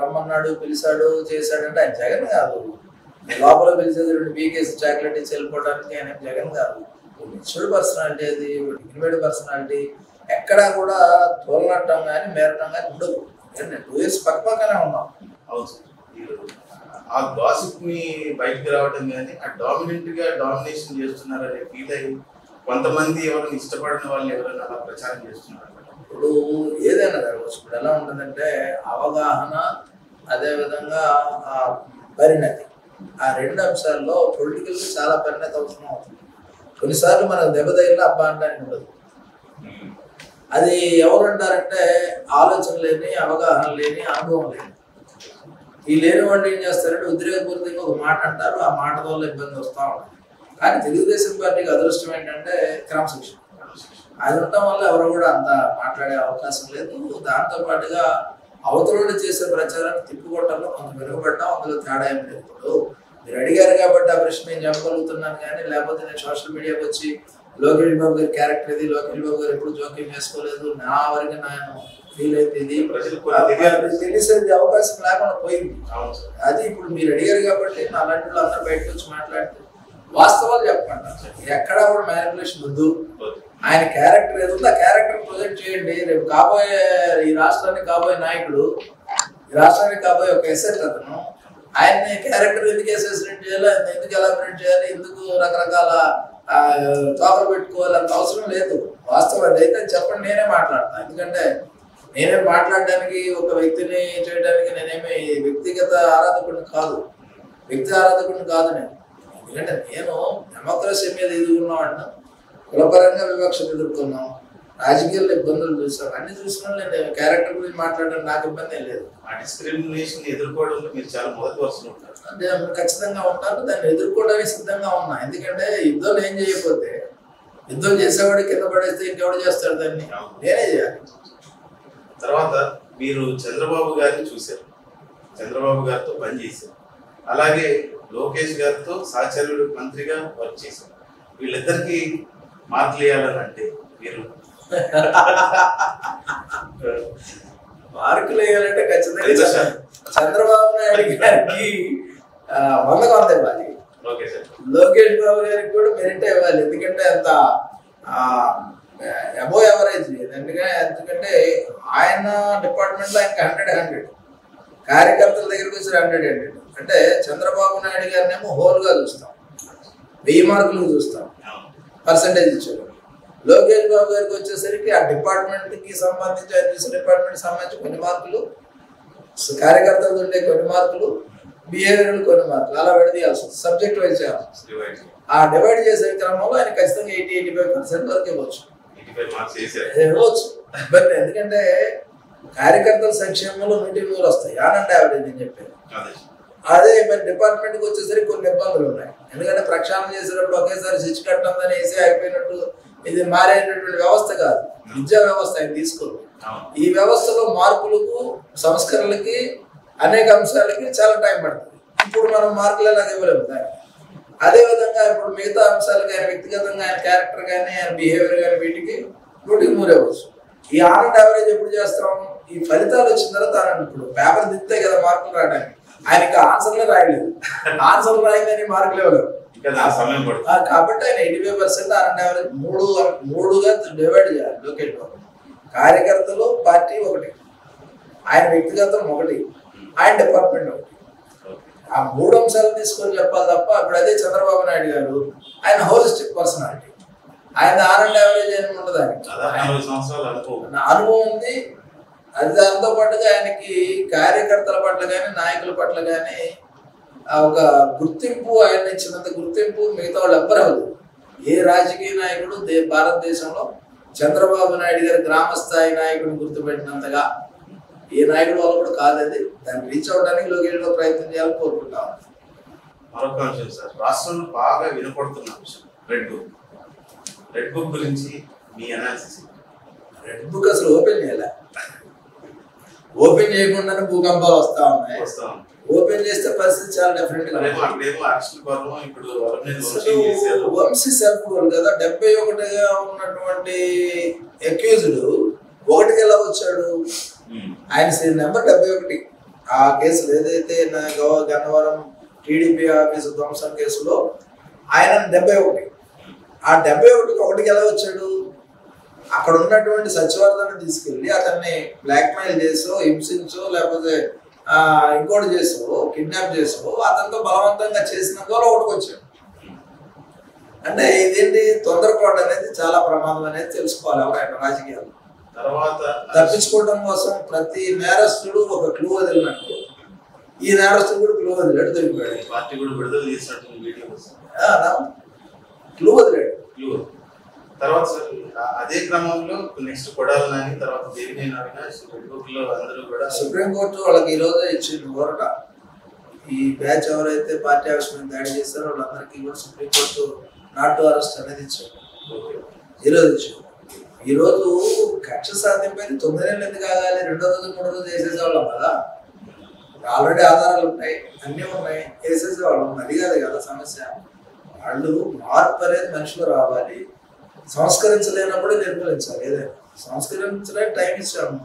రమ్మన్నాడు, పిలిచాడు, చేశాడంటే ఆయన జగన్ కాదు. లోపల పిలిచేది 2 పీకేసి చాక్లెట్ ఇచ్చి వెళ్ళిపోవడానికి ఆయన జగన్ కాదు. మెచ్యూర్డ్ పర్సనాలిటీ, అది డిగ్నిఫైడ్ పర్సనాలిటీ. ఎక్కడా కూడా తోలనట్టం కానీ మేరటం కానీ ఉండదు. 2 years పక్కనే ఉన్నాం. ఆ గాసిప్ ని బయటకు రావడం కానీ ఆ డామినెంట్ గా డామినేషన్ చేస్తున్నారనే ఫీల్ అయ్యి కొంతమంది ఎవరైనా ఇష్టపడిన వాళ్ళు ఎవరైనా అలా ప్రచారం చేస్తున్నారు. ఇప్పుడు ఏదైనా జరగవచ్చు. ఇప్పుడు ఎలా ఉంటుందంటే అవగాహన, అదేవిధంగా పరిణతి, ఆ 2 అంశాల్లో పొలిటికల్ చాలా పరిణతి అవసరం అవుతుంది. కొన్నిసార్లు మనకు దెబ్బతగిలిన అబ్బా అంటానికి ఉండదు. అది ఎవరు అంటారంటే ఆలోచన లేని, అవగాహన లేని, అనుభవం లేని. ఈ లేని వాళ్ళు ఏం చేస్తారంటే ఉద్రేకపూరితంగా ఒక మాట అంటారు, ఆ మాట వల్ల ఇబ్బంది వస్తూ ఉంటుంది. కానీ తెలుగుదేశం పార్టీకి అదృష్టం ఏంటంటే క్రమశిక్షణ అది ఉండటం వల్ల ఎవరు కూడా అంత మాట్లాడే అవకాశం లేదు. దాంతో పాటుగా అవతల చేసే ప్రచారాన్ని తిప్పుకోవటంలో కొంత మెరుగుపడ్డాం, అందులో తేడా ఏం లేదు. ఇప్పుడు మీరు అడిగారు కాబట్టి ఆ ప్రశ్న నేను చెప్పగలుగుతున్నాను, కానీ లేకపోతే నేను సోషల్ మీడియాకి వచ్చి లోకేష్ బాబు గారి క్యారెక్టర్ ఇది, లోకేష్ బాబు గారు ఎప్పుడు జోక్యం చేసుకోలేదు, నా వరకు నేను ఫీల్ అయితే ఇది తెలిసేది అవకాశం లేకుండా పోయింది. అది ఇప్పుడు మీరు అడిగారు కాబట్టి నా అలాంటి వాళ్ళు అందరూ బయటకు వచ్చి మాట్లాడితే వాస్తవాలు చెప్పమంటారు. ఎక్కడా కూడా మ్యానిపులేషన్ వద్దు. ఆయన క్యారెక్టర్ ఏదో ఆ క్యారెక్టర్ ప్రొజెక్ట్ చేయండి. రేపు కాబోయే ఈ రాష్ట్రానికి కాబోయే నాయకుడు, ఈ రాష్ట్రానికి కాబోయే ఒక ఎసెట్ అతను. ఆయన్ని క్యారెక్టర్ ఎందుకు అసోసియేట్ చేయాలి, ఎందుకు ఎలాబరేట్ చేయాలి, ఎందుకు రకరకాల తోకలు పెట్టుకోవాలి, అంత అవసరం లేదు. వాస్తవం అదైతే చెప్పండి, నేనే మాట్లాడతాను. ఎందుకంటే నేనే మాట్లాడడానికి, ఒక వ్యక్తిని చేయడానికి నేనేమి వ్యక్తిగత ఆరాధకుడిని కాదు, వ్యక్తి ఆరాధకుడిని కాదు నేను. ఎందుకంటే నేను డెమోక్రసీ మీద ఎదుర్కొన్నాను, కులపరంగా వివక్షను ఎదుర్కొన్నాం, రాజకీయాల్లో ఇబ్బందులు చూసాం, అన్ని చూసినా నేను క్యారెక్టర్ గురించి మాట్లాడడానికి నాకు ఇబ్బంది లేదు. ఆ డిస్క్రిమినేషన్ ఎదుర్కోవడంలో మీరు చాలా మొదటి వరుసలో ఉంటారు. అంటే ఖచ్చితంగా ఉంటాను, దాన్ని ఎదుర్కోవడానికి సిద్ధంగా ఉన్నా. ఎందుకంటే యుద్ధంలో ఏం చేయకపోతే, యుద్ధం చేసేవాడు కింద పడేస్తే ఇంకెవడు చేస్తాడు, దాన్ని నేనే చేయాలి. తర్వాత మీరు చంద్రబాబు గారిని చూశారు, చంద్రబాబు గారితో పనిచేశారు, అలాగే లోకేష్ గారితో సహచరుడు మంత్రిగా వర్క్ చేశారు. వీళ్ళిద్దరికి మార్కులు వేయాలని అంటే మీరు మార్కులు వేయాలంటే ఖచ్చితంగా చంద్రబాబు నాయుడు గారికి 100 కొంత ఇవ్వాలి, లోకేష్ బాబు గారికి కూడా మెరిట్ ఇవ్వాలి. ఎందుకంటే అంత అబోవ్ ఎవరేజ్ లేదు. ఎందుకంటే ఆయన డిపార్ట్మెంట్లో ఆయనకి 100 కార్యకర్తల దగ్గరికి వచ్చి 100 అంటే చంద్రబాబు నాయుడు గారిని ఏమో హోల్గా చూస్తాం, 1000 మార్కులు చూస్తాం, పర్సంటేజ్ ఇచ్చారు. లోకేష్ బాబు గారికి వచ్చేసరికి ఆ డిపార్ట్మెంట్కి సంబంధించి, ఆయన చూసిన డిపార్ట్మెంట్కి సంబంధించి కొన్ని మార్కులు, కార్యకర్తలు ఉండే కొన్ని మార్కులు, బిహేవియర్ కొన్ని మార్కులు, అలా విడదీయాల్సి వస్తుంది. సబ్జెక్ట్ వైజ్ చేయాల్సి. ఆ డివైడ్ చేసే క్రమంలో ఆయన ఖచ్చితంగా 80-85% వరకు ఇవ్వచ్చు. బట్ ఎందుకంటే కార్యకర్తల సంక్షేమంలో 100 వస్తాయి, ఆనంద యావరేజ్ అని చెప్పారు. అదే మరి డిపార్ట్మెంట్కి వచ్చేసరికి కొన్ని ఇబ్బందులు ఉన్నాయి. ఎందుకంటే ప్రక్షాళన చేసేటప్పుడు ఒకేసారి స్విచ్ కట్టడం అనేసి అయిపోయినట్టు ఇది మారేటటువంటి వ్యవస్థ కాదు, విద్యా వ్యవస్థ ఆయన తీసుకోరు. ఈ వ్యవస్థలో మార్పులకు, సంస్కరణలకి, అనేక అంశాలకి చాలా టైం పడుతుంది. ఇప్పుడు మనం మార్కులు ఎలాగ ఇవ్వలేము దాన్ని. అదేవిధంగా ఇప్పుడు మిగతా అంశాలు కానీ, వ్యక్తిగతంగా ఆయన క్యారెక్టర్ కానీ, ఆయన బిహేవియర్ కానీ, వీటికి 100 ఇవ్వచ్చు. ఈ ఆన్ అండ్ యావరేజ్ ఎప్పుడు చేస్తాం? ఈ ఫలితాలు వచ్చిన తర్వాత ఇప్పుడు పేపర్ దిద్దే కదా మార్కులు రాయడానికి. ఆయనకి ఆన్సర్లే రాయలేదు, ఆన్సర్లు రాయిందని మార్కులు ఇవ్వలేదు. కాబట్టి ఆయన 85% ఆన్ అండ్ యావరేజ్ మూడుగా డివైడ్ చేయాలి. లోకేష్ బాబు కార్యకర్తలు పార్టీ ఒకటి, ఆయన వ్యక్తిగతం ఒకటి, ఆయన డిపార్ట్మెంట్ ఒకటి. ఆ 3 అంశాలు తీసుకొని చెప్పాలి తప్ప ఇప్పుడు అదే చంద్రబాబు నాయుడు గారు ఆయన హోలిస్టిక్ పర్సనాలిటీ, ఆయన ఆన్ అండ్ యావరేజ్ అని ఉండదు. అనుభవం ఉంది. అది దాంతో పాటుగా ఆయనకి కార్యకర్తల పట్ల కానీ నాయకుల పట్ల కానీ ఒక గుర్తింపు, ఆయన ఇచ్చినంత గుర్తింపు మిగతా వాళ్ళు ఎవ్వరు అవ్వదు. ఏ రాజకీయ నాయకుడు భారతదేశంలో చంద్రబాబు నాయుడు గారి గ్రామ స్థాయి నాయకుడిని గుర్తుపెట్టినంతగా ఏ నాయకుడు వాళ్ళు కూడా కాదది. దాన్ని రీచ్ అవడానికి లోకేష్ బాబు ప్రయత్నం చేయాలని కోరుకుంటాం. మరొక అంశం సార్, రాష్ట్రంలో బాగా వినపడుతున్న అంశం రెడ్ బుక్. రెడ్ బుక్ గురించి మీ అనాలిసిస్? రెడ్ బుక్ అసలు ఓపెన్ చేయాలి, ఓపెన్ చేయకుండానే భూకంపాలు వస్తా ఉన్నాయి. ఓపెన్ చేస్తే పరిస్థితి చాలా డిఫరెంట్ గా. వంశీ సెల్ఫ్ గోల్ కదా, 71గా ఉన్నటువంటి అక్యూజ్డ్ 1కి ఎలా వచ్చాడు? ఆయన నెంబర్ 71. ఆ కేసులో ఏదైతే గన్నవరం టీడీపీ ఆఫీసు ధ్వంసం కేసులో ఆయన 71. ఆ 71కి 1కి ఎలా వచ్చాడు? అక్కడ ఉన్నటువంటి సచివర్ధన తీసుకెళ్ళి అతన్ని బ్లాక్మెయిల్ చేసో, హింసించో, లేకపోతే ఇంకోటి చేసో, కిడ్నాప్ చేసో అతనితో బలవంతంగా చేసిన కూడా 1కి వచ్చాడు. అంటే ఇదేంటి తొందరపాటు అనేది చాలా ప్రమాదం అనేది తెలుసుకోవాలి ఎవరైనా రాజకీయాలు. తర్వాత తప్పించుకోవడం కోసం ప్రతి నేరస్తుడు ఒక క్లూ వదిలినట్టు ఈ నేరస్తుడు కూడా క్లూ వదిలాడు, దొరికిపోయాడు. పార్టీ కూడా విడుదల చేసినట్టు క్లూ వదిలాడు. తర్వాత సార్ అదే క్రమంలో నెక్స్ట్ కొడాలి నాని, తర్వాత దేవినేని అవినాష్ లో అందరూ కూడా సుప్రీంకోర్టు వాళ్ళకి ఈ రోజే ఇచ్చింది ఊరట. ఈ బ్యాచ్ ఎవరైతే పార్టీ ఆఫీస్ మీద దాడి చేస్తారో వాళ్ళందరికీ కూడా సుప్రీంకోర్టు నాట్ టు అరెస్ట్ అనేది ఇచ్చారు. ఈరోజు ఇచ్చారు. ఈరోజు కక్ష సాధింపైన 9 నెలలు ఎందుకు ఆగాలి? 2వ రోజు 3వ రోజు వేసేసేవాళ్ళం కదా. ఆల్రెడీ ఆధారాలు ఉన్నాయి, అన్నీ ఉన్నాయి, వేసేసేవాళ్ళం. అది కాదు కదా సమస్య. వాళ్ళు మార్పు అనేది మనుషులు రావాలి. సంస్కరించలేనప్పుడే నిర్మూలించాలి. ఏదైనా సంస్కరించడానికి టైం ఇచ్చాము.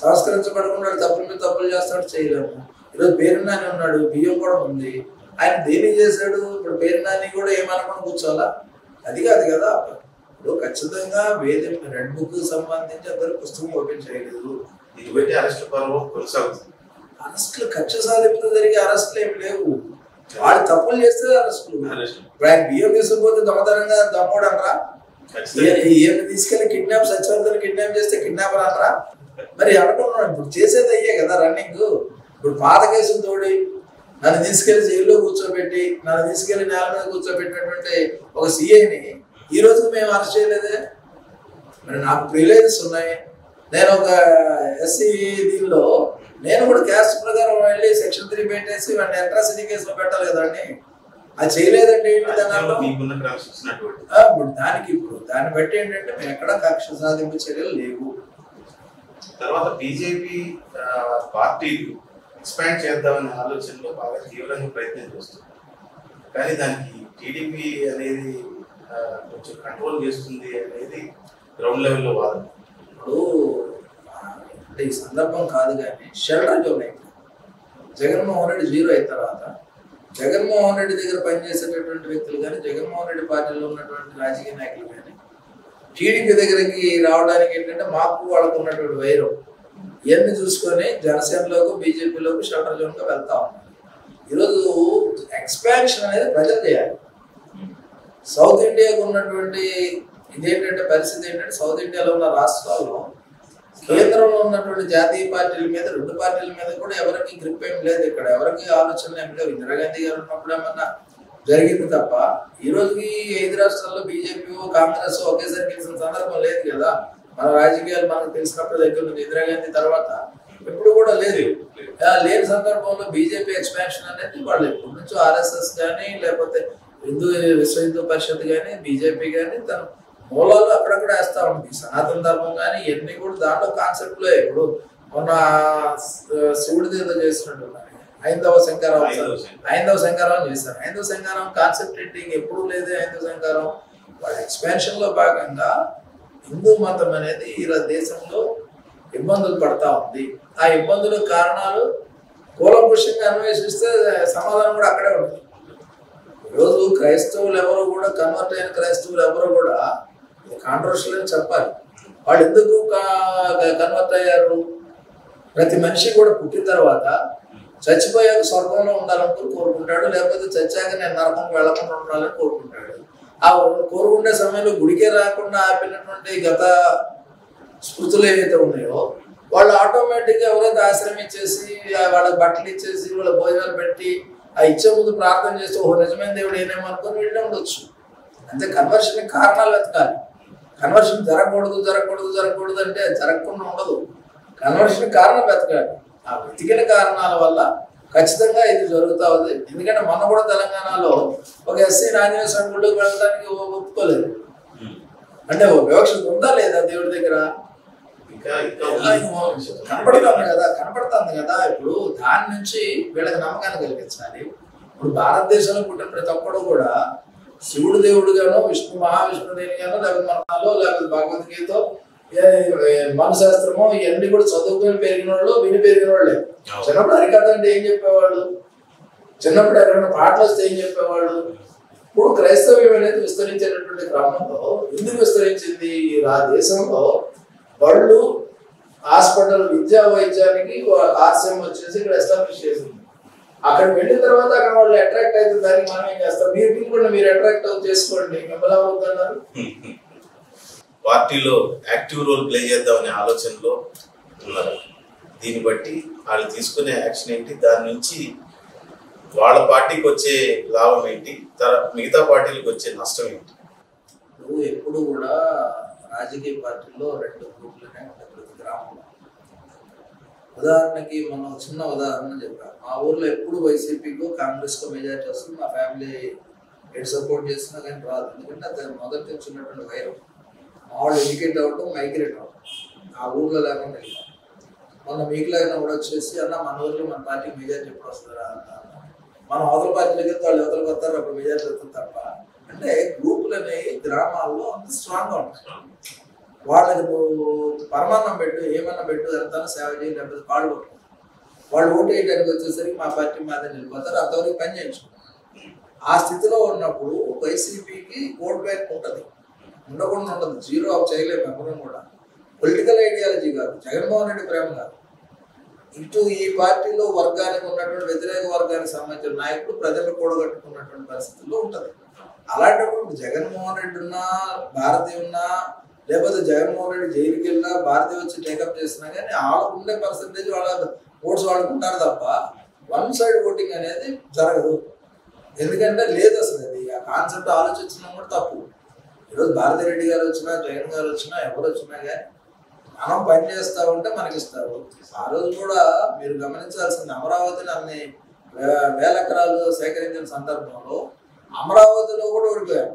సంస్కరించబడకుండా తప్పుల మీద తప్పులు చేస్తాడు, చేయలేము. ఈరోజు పేరునాని ఉన్నాడు, బియ్యం కూడా ఉంది. ఆయన దేనికి చేశాడు? ఇప్పుడు పేరునాని కూడా ఏమనుకుని కూర్చోవాలా? అది కాదు కదా. ఇప్పుడు ఖచ్చితంగా రెడ్ బుక్ సంబంధించి అందరూ పుస్తకం ఓపెన్ చేయలేదు. ఇది అరెస్ట్ పర్వం కొనసాగుతుంది. అరెస్టులు కక్ష సాధింపుతో జరిగే అరెస్టులు ఏమి లేవు. వాళ్ళు తప్పులు చేస్తే అరెస్టులు. ఇప్పుడు ఆయన బియ్యం తీసుకుపోతే దొంగతనంగా దమ్మోడు అనరా? ఏమి తీసుకెళ్లి కిడ్నాప్ సచివర్ధన్ కిడ్నాప్ చేస్తే కిడ్నాపర్ అనరా? మరి అనుకున్నాడు. ఇప్పుడు చేసేది అయ్యే కదా రన్నింగ్. ఇప్పుడు పాత కేసులు తోడి నన్ను తీసుకెళ్లి జైల్లో కూర్చోబెట్టి, నన్ను తీసుకెళ్లి నేల మీద కూర్చోబెట్టినటువంటి ఒక సిఐని ఈ రోజు మేము అరెస్ట్ చేయలేదే. మరి నాకు ప్రివిలేజెస్ ఉన్నాయి. నేను ఒక ఎస్సీ దీనిలో నేను కూడా క్యాస్ట్ ప్రకారం వెళ్ళి సెక్షన్ 3 పెట్టేసి వాడిని అట్రాసిటీ కేసులో పెట్టాలి కదండి. అది చేయలేదండి. ఏంటి దానికి ఇప్పుడు దాన్ని బట్టి ఏంటంటే మేము ఎక్కడ కక్ష సాధింపు చర్యలు లేవు. తర్వాత బీజేపీ పార్టీలు ఎక్స్పాండ్ చేద్దామనే ఆలోచనలో బాగా తీవ్రంగా ప్రయత్నం చేస్తుంది. కానీ దానికి టీడీపీ అనేది కొంచెం కంట్రోల్ చేస్తుంది అనేది గ్రౌండ్ లెవెల్లో వాదన. ఇప్పుడు అంటే ఈ సందర్భం కాదు కానీ షెల్టర్ జోన్ అయింది. జగన్మోహన్ రెడ్డి 0 అయిన తర్వాత జగన్మోహన్ రెడ్డి దగ్గర పనిచేసేటటువంటి వ్యక్తులు కానీ, జగన్మోహన్ రెడ్డి పార్టీలో ఉన్నటువంటి రాజకీయ నాయకులు కానీ టీడీపీ దగ్గరికి రావడానికి ఏంటంటే మాకు వాళ్ళకు ఉన్నటువంటి వైరం ఇవన్నీ చూసుకొని జనసేనలోకి బీజేపీలోకి షెల్టర్ జోన్గా వెళ్తా ఉన్నారు. ఈరోజు ఎక్స్పాన్షన్ అనేది ప్రజలు చేయాలి. సౌత్ ఇండియాకు ఉన్నటువంటి ఇదేంటంటే పరిస్థితి ఏంటంటే సౌత్ ఇండియాలో ఉన్న రాష్ట్రాల్లో కేంద్రంలో ఉన్నటువంటి జాతీయ పార్టీల మీద 2 పార్టీల మీద కూడా ఎవరికి గ్రిప్ ఏం లేదు. ఇక్కడ ఎవరికి ఆలోచనలు ఏమి లేవు. ఇందిరాగాంధీ గారు ఉన్నప్పుడు ఏమన్నా జరిగింది తప్ప ఈ రోజుకి 5 రాష్ట్రాల్లో బీజేపీ కాంగ్రెస్ ఒకేసారి గెలిచిన సందర్భం లేదు కదా. మన రాజకీయాలు మనకు తెలిసినప్పుడు దగ్గర నుంచి ఇందిరాగాంధీ తర్వాత ఎప్పుడు కూడా లేదు. లేని సందర్భంలో బీజేపీ ఎక్స్పాన్షన్ అనేది వాళ్ళు ఎప్పటి నుంచో ఆర్ఎస్ఎస్ కానీ, లేకపోతే విశ్వ హిందూ పరిషత్ కానీ, బీజేపీ కానీ తన మూలాలు అక్కడక్కడ వేస్తా ఉంటుంది. సనాతన ధర్మం కానీ ఇవన్నీ కూడా దాంట్లో కాన్సెప్ట్లో ఇప్పుడు మొన్న శివుడిది ఏదో చేస్తున్నట్టున్నారు. హైందవ శంకరావం చేశారు. హైందవ శంకరావం కాన్సెప్ట్ ఏంటి? ఎప్పుడు లేదే హైందవ శంకరావం. వాళ్ళ ఎక్స్పాన్షన్ లో భాగంగా హిందూ మతం అనేది ఇలా దేశంలో ఇబ్బందులు పడతా ఉంది. ఆ ఇబ్బందుల కారణాలు కూలంకుషంగా అన్వేషిస్తే సమాధానం కూడా అక్కడే ఉంటుంది. ఈరోజు క్రైస్తవులు ఎవరు కూడా, కన్వర్ట్ అయిన క్రైస్తవులు ఎవరు కూడా కాంట్రవర్షియల్ అని చెప్పాలి. వాళ్ళు ఎందుకు కన్వర్ట్ అయ్యారు? ప్రతి మనిషి కూడా పుట్టిన తర్వాత చచ్చిపోయాక స్వర్గంలో ఉండాలని కోరుకుంటాడు, లేకపోతే చచ్చాక నేను నరకంకి వెళ్ళకుండా ఉండాలని కోరుకుంటాడు. ఆ కోరుకునే సమయంలో గుడికే రాకుండా ఆపినటువంటి గత స్మృతులు ఏవైతే ఉన్నాయో వాళ్ళు ఆటోమేటిక్గా ఎవరైతే ఆశ్రమం ఇచ్చేసి వాళ్ళకి బట్టలు ఇచ్చేసి వాళ్ళ భోజనాలు పెట్టి ఆ ఇచ్చే ముందు ప్రార్థన చేస్తే ఓ నిజమైన దేవుడు ఏనేమనుకొని వెళ్ళి ఉండొచ్చు. అంతే. కన్వర్షన్ కారణాలు వెతకాలి. కన్వర్షన్ జరగకూడదు అంటే జరగకుండా ఉండదు. కన్వర్షన్ కారణం వెతకాలి. ఆ వెతికిన కారణాల వల్ల ఖచ్చితంగా ఇది జరుగుతూ ఉంది. ఎందుకంటే మొన్న కూడా తెలంగాణలో ఒక ఎస్సీ ఆంజనేయ స్వామి గుడికి వెళ్ళడానికి ఒప్పుకోలేదు. అంటే వివక్షత ఉందా లేదా దేవుడి దగ్గర? కనపడుతుంది కదా. ఇప్పుడు దాని నుంచి వీళ్ళకి నమ్మకాన్ని కలిగించాలి. ఇప్పుడు భారతదేశంలో పుట్టిన ప్రతి ఒక్కడు కూడా శివుడు దేవుడుగానో, విష్ణు మహావిష్ణుదేవిగానో, లేకపోతే మనలో, లేకపోతే భగవద్గీత, మనశాస్త్రమో ఇవన్నీ కూడా చదువుకొని పెరిగిన వాళ్ళు, విని పెరిగిన వాళ్ళే. చిన్నప్పుడు హరికథ అంటే ఏం చెప్పేవాళ్ళు? చిన్నప్పుడు ఎక్కడైనా పాటలు వస్తే ఏం చెప్పేవాళ్ళు? ఇప్పుడు క్రైస్తవ్యం అనేది విస్తరించేటటువంటి క్రమంలో ఎందుకు విస్తరించింది? ఆ దేశంలో వాళ్ళు హాస్పిటల్ విద్యా వైద్యానికి ఆర్సీఎం వచ్చేసి ఇక్కడ ఎస్టాబ్లిష్ చేసింది. అక్కడికి వెళ్ళిన తర్వాత అక్కడ వాళ్ళు అట్రాక్ట్ అయితే దానికి మనం ఏం చేస్తాం? మీరు అట్రాక్ట్ చేసుకోండి, మిమ్మల్ని అవుతున్నారు. పార్టీలో యాక్టివ్ రోల్ ప్లే చేద్దామనే ఆలోచనలో ఉన్నారు. దీన్ని బట్టి వాళ్ళు తీసుకునే యాక్షన్ ఏంటి, దాని నుంచి వాళ్ళ పార్టీకి వచ్చే లాభం ఏంటి, మిగతా పార్టీలకు వచ్చే నష్టం ఏంటి? ఎప్పుడు కూడా రాజకీయ పార్టీలో రెండు గ్రూపులనే ఉంటాయి ప్రతి గ్రామంలో. ఉదాహరణకి మనం చిన్న ఉదాహరణ చెప్పాను. మా ఊర్లో ఎప్పుడు వైసీపీకో కాంగ్రెస్కో మెజారిటీ వస్తుంది. మా ఫ్యామిలీ ఎటు సపోర్ట్ చేస్తున్నా కానీ రాదు. ఎందుకంటే అది మొదటి నుంచి ఉన్నటువంటి వైరం. మా వాళ్ళు ఎడ్యుకేట్ అవ్వటం, మైగ్రేట్ అవ్వటం, ఆ ఊర్లో లేకుండా వెళ్ళాం. మొన్న మీకు లేకుండా కూడా వచ్చేసి అన్న మన ఊర్లో మన పార్టీకి మెజారిటీ ఎప్పుడు వస్తుందా అన్న. మనం అవతల పార్టీలకి వెళ్తే వాళ్ళు అవతలకు వస్తారు, అప్పుడు మెజారిటీ వస్తుంది తప్ప. అంటే గ్రూపులు అనేవి గ్రామాల్లో అంత స్ట్రాంగ్గా ఉంటాయి. వాళ్ళకి నువ్వు పరమాన్నం పెట్టు, ఏమన్నా పెట్టు, ఎంత సేవ చేయి, లేకపోతే కాళ్ళు కొట్టు. వాళ్ళు ఓటు వేయడానికి వచ్చేసరికి మా పార్టీ మాదే నిలిపోతారు, అంతవరకు పని చేయించుకుంటారు. ఆ స్థితిలో ఉన్నప్పుడు వైసీపీకి ఓట్ బ్యాంక్ ఉంటుంది, ఉండకుండా ఉండదు. జీరో ఆఫ్ చేయలేము ఎవరం కూడా. పొలిటికల్ ఐడియాలజీ కాదు, జగన్మోహన్ రెడ్డి ప్రేమ కాదు. ఇటు ఈ పార్టీలో వర్గానికి ఉన్నటువంటి వ్యతిరేక వర్గానికి సంబంధించిన నాయకుడు ప్రజలు కూడగట్టుకున్నటువంటి పరిస్థితుల్లో ఉంటుంది. అలాంటప్పుడు జగన్మోహన్ రెడ్డి ఉన్నా, భారతి ఉన్నా, లేకపోతే జగన్మోహన్ రెడ్డి జైలుకి వెళ్ళినా, భారతి వచ్చి టేకప్ చేసినా కానీ వాళ్ళకు ఉండే పర్సంటేజ్ వాళ్ళ ఓట్స్ వాళ్ళకు ఉంటారు తప్ప వన్ సైడ్ ఓటింగ్ అనేది జరగదు. ఎందుకంటే లేదు అసలు అది ఆ కాన్సెప్ట్ ఆలోచించడం కూడా తప్పు. ఈరోజు భారతి రెడ్డి గారు వచ్చినా, జగన్ గారు వచ్చినా, ఎవరు వచ్చినా కానీ మనం పని చేస్తూ ఉంటే మనకి ఇస్తారు. ఆ రోజు కూడా మీరు గమనించాల్సింది, అమరావతిని అన్ని వేల ఎకరాలు సేకరించిన సందర్భంలో అమరావతిలో కూడా ఓడిపోయాం.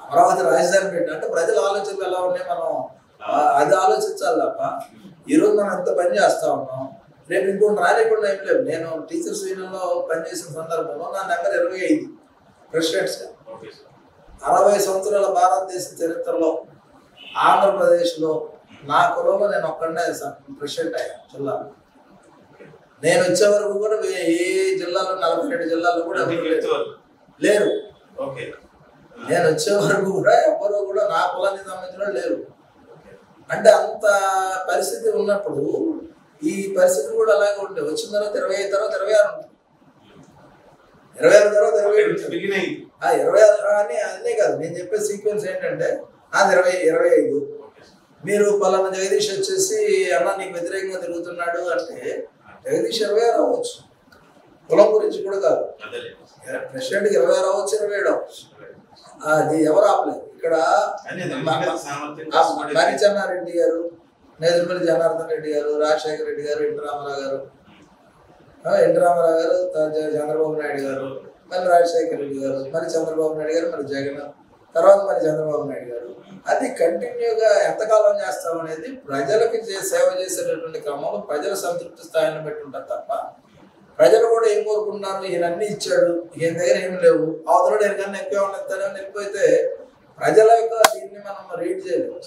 అమరావతి రాజధాని పెట్టినట్టు ప్రజల ఆలోచనలు ఎలా ఉన్నాయి, మనం అది ఆలోచించాలి తప్ప ఈరోజు మనం ఎంత పని చేస్తూ ఉన్నాం. రేపు ఇంకోటి రాలేకుండా ఏం లేదు. నేను టీచర్స్ యూనియన్లో పనిచేసిన సందర్భంలో నా నెంబర్ 25 ప్రెసిడెంట్స్గా. 60 సంవత్సరాల భారతదేశ చరిత్రలో ఆంధ్రప్రదేశ్లో నా కులంలో నేను ఒక్కడే ప్రెసిడెంట్ అయ్యాను జిల్లాలో. నేను వచ్చే వరకు కూడా ఏ జిల్లాలో 42 జిల్లాల్లో కూడా లేరు. నేను వచ్చే వరకు కూడా ఎవరు కూడా నా కులానికి సంబంధించిన లేరు. అంటే అంత పరిస్థితి ఉన్నప్పుడు ఈ పరిస్థితి కూడా అలాగే ఉంటే వచ్చిన తర్వాత 25 తర్వాత 26 ఉంటుంది, 26 తర్వాత 27, 26 అని అన్నీ కాదు. నేను చెప్పే సీక్వెన్స్ ఏంటంటే 25 మీరు పలానా జగదీష్ వచ్చేసి అన్న నీకు వ్యతిరేకంగా తిరుగుతున్నాడు అంటే జగదీష్ 26 అవ్వచ్చు. కులం గురించి కూడా కాదు. ప్రెసిడెంట్కి 26 అవ్వచ్చు, 27 అవ్వచ్చు. అది ఎవరు ఆపలేదు. ఇక్కడ మరిచెన్నారెడ్డి గారు, నేదురుమల్లి జనార్దన్ రెడ్డి గారు, రాజశేఖర రెడ్డి గారు, ఎన్టీ రామారావు గారు, చంద్రబాబు నాయుడు గారు, మళ్ళీ రాజశేఖర రెడ్డి గారు, మరి చంద్రబాబు నాయుడు గారు, మరి జగన్, తర్వాత మరి చంద్రబాబు నాయుడు గారు. అది కంటిన్యూగా ఎంతకాలం చేస్తాం అనేది ప్రజలకి సేవ చేసేటటువంటి క్రమంలో ప్రజల సంతృప్తి స్థాయిని బట్టి ఉంటుంది తప్ప ప్రజలు కూడా ఏం కోరుకుంటున్నారు, ఈయన అన్ని ఇచ్చాడు, ఈయన దగ్గర ఏం లేవు, అవతల ఎనకన్నా ఎక్కువ ఇస్తానని వెళ్ళిపోతే ప్రజల యొక్క దీన్ని మనం రీడ్ చేయలేము.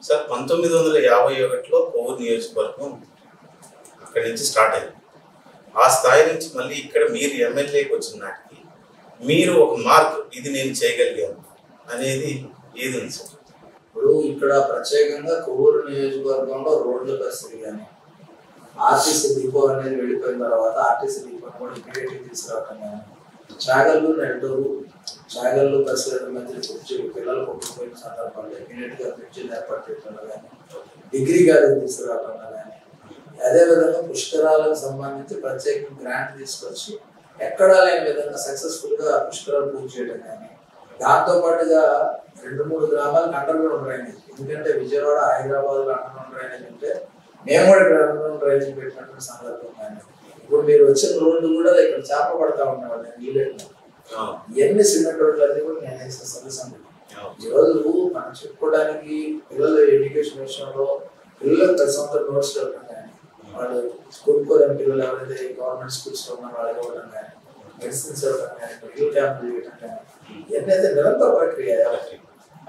సార్ 1951లో కొవ్వూరు నియోజకవర్గం అక్కడి నుంచి స్టార్ట్ అయింది. ఆ స్థాయి నుంచి మళ్ళీ ఇక్కడ మీరు ఎమ్మెల్యేకి వచ్చిన నాటికి మీరు ఒక మార్క్ ఇది నేను చేయగలిగాను అనేది ఏది ఉంది సార్? ఇప్పుడు ఇక్కడ ప్రత్యేకంగా కొవ్వూరు నియోజకవర్గంలో రోడ్ల పరిస్థితి కానీ, ఆర్టీసీ డిపో అనేది వెళ్ళిపోయిన తర్వాత ఆర్టీసీ డిపోని కూడా ఇమీడియట్గా తీసుకురావటం కానీ, చాగల్లు నెల్లూరు చాగల్లు పరిస్థితుల మధ్య పిల్లలు కొట్టుకుపోయిన సందర్భాల్లో ఇమీడియట్గా బ్రిడ్జిని ఏర్పాటు చేయడంలో కానీ, డిగ్రీ కాలేజ్ తీసుకురావడంలో కానీ, అదేవిధంగా పుష్కరాలకు సంబంధించి ప్రత్యేకంగా గ్రాంట్ తీసుకొచ్చి ఎక్కడా లేని విధంగా సక్సెస్ఫుల్గా పుష్కరాలు పూర్తి చేయడం కానీ, దాంతో పాటుగా 2-3 గ్రామాలకు అండర్గ్రౌండ్ డ్రైనేజ్, ఎందుకంటే విజయవాడ హైదరాబాద్లో అండర్గ్రౌండ్ డ్రైనేజ్ ఉంటే మేము కూడా ఇక్కడ అండర్గ్రౌండ్ డ్రైనేజ్ పెట్టినటువంటి సందర్భం. కానీ ఇప్పుడు మీరు వచ్చిన రోడ్లు కూడా ఇక్కడ చేప పడతా ఉండేవాళ్ళు నీళ్ళు, ఎన్ని సిమెంట్ రోడ్లు అన్నీ కూడా నేను సర్వీస్. ఈరోజు మనం చెప్పుకోవడానికి పిల్లల ఎడ్యుకేషన్ విషయంలో పిల్లలకు ప్రతి సంవత్సరం నోట్స్ ఇవ్వడం కానీ, వాళ్ళు స్కూల్కోలేని పిల్లలు ఎవరైతే గవర్నమెంట్ స్కూల్స్లో ఉన్నారో వాళ్ళకి ఇవ్వడం కానీ, మెడిసిన్స్ ఇవ్వడం కానీ, మెడికల్ క్యాంపులు చేయడం కానీ, ఇవన్నీ అయితే నిరంతర ప్రక్రియ.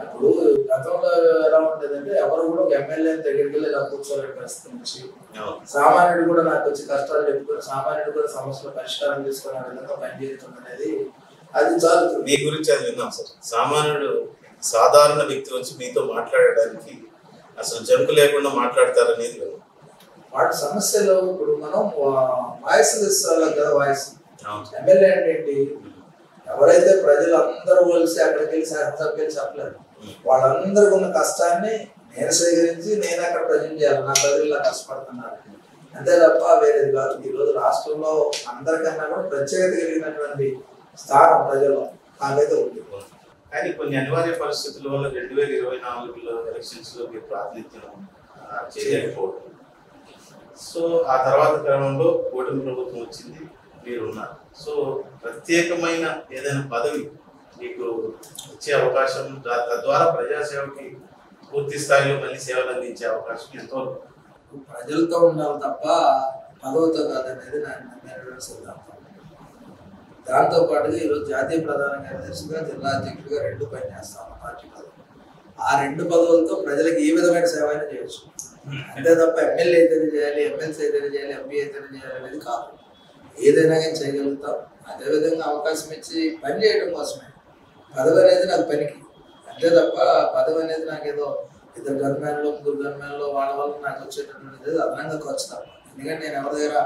అప్పుడు గతంలో ఎలా ఉండేదంటే ఎవరు కూడా ఒక ఎమ్మెల్యే దగ్గరికి వెళ్ళి ఇలా కూర్చోలేని పరిస్థితి నుంచి సామాన్యుడు కూడా నాకు వచ్చి కష్టాలు చెప్పుకొని సామాన్యుడు కూడా సమస్యలు పరిష్కారం చేసుకునే విధంగా పనిచేస్తుంది అనేది అది చాలు. మీ గురించి అది విన్నాం సార్. సామాన్యుడు సాధారణ వ్యక్తి వచ్చి మీతో మాట్లాడడానికి అసలు జంకు లేకుండా మాట్లాడతారనేది విన్నాం. వాటి సమస్యలు ఇప్పుడు మనం వాయిస్ ఇస్తాం కదా, వాయిస్ ఎమ్మెల్యే అంటే ఏంటి, ఎవరైతే ప్రజలందరూ కలిసి అక్కడికి వెళ్ళి శాసనసభ్యులు చెప్పలేదు, వాళ్ళందరికీ ఉన్న కష్టాన్ని నేను సేకరించి నేను అక్కడ ప్రజెంట్ చేయాలి, నా ప్రజలు ఇలా కష్టపడుతున్నారు అంతే తప్ప వేరేది కాదు. ఈరోజు రాష్ట్రంలో అందరికన్నా కూడా ప్రత్యేకత కలిగినటువంటి స్థానం ప్రజల్లో నాకైతే ఉంది. కానీ కొన్ని అనివార్య పరిస్థితుల వల్ల 2024లో ఎలక్షన్స్ లో మీరు ప్రాతినిధ్యం చేయలేకపోవడం, సో ఆ తర్వాత క్రమంలో కూటమి ప్రభుత్వం వచ్చింది, మీరున్నారు. సో ప్రత్యేకమైన ఏదైనా పదవి మీకు వచ్చే అవకాశం, తద్వారా ప్రజాసేవకి పూర్తి స్థాయిలో మళ్ళీ సేవలు అందించే అవకాశం ఎంతో ప్రజలతో ఉండాలి తప్ప పదవితో కాదనేది నా నమ్మినటువంటి సిద్ధాంతం. దాంతో పాటుగా ఈరోజు జాతీయ ప్రధాన కార్యదర్శిగా, జిల్లా అధ్యక్షుడిగా 2 పనిచేస్తాను పార్టీ పదవి. ఆ 2 పదవులతో ప్రజలకు ఏ విధమైన సేవ అయినా చేయొచ్చు, అంతే తప్ప ఎమ్మెల్యే అయితేనే చేయాలి, ఎమ్మెల్సీ అయితేనే చేయాలి, ఎంపీ అయితేనే చేయాలి అనేది కాదు. ఏదైనా కానీ చేయగలుగుతాం. అదేవిధంగా అవకాశం ఇచ్చి పని చేయడం కోసమే. పదవి అనేది నాకు పనికి, అంతే తప్ప పదవి అనేది నాకేదో 2 గన్మ్యాన్లు 3 గన్మ్యాన్లు వాళ్ళ వల్ల నాకు వచ్చేటటువంటిది అదనంగా ఖర్చు తప్ప. ఎందుకంటే నేను ఎవరి దగ్గర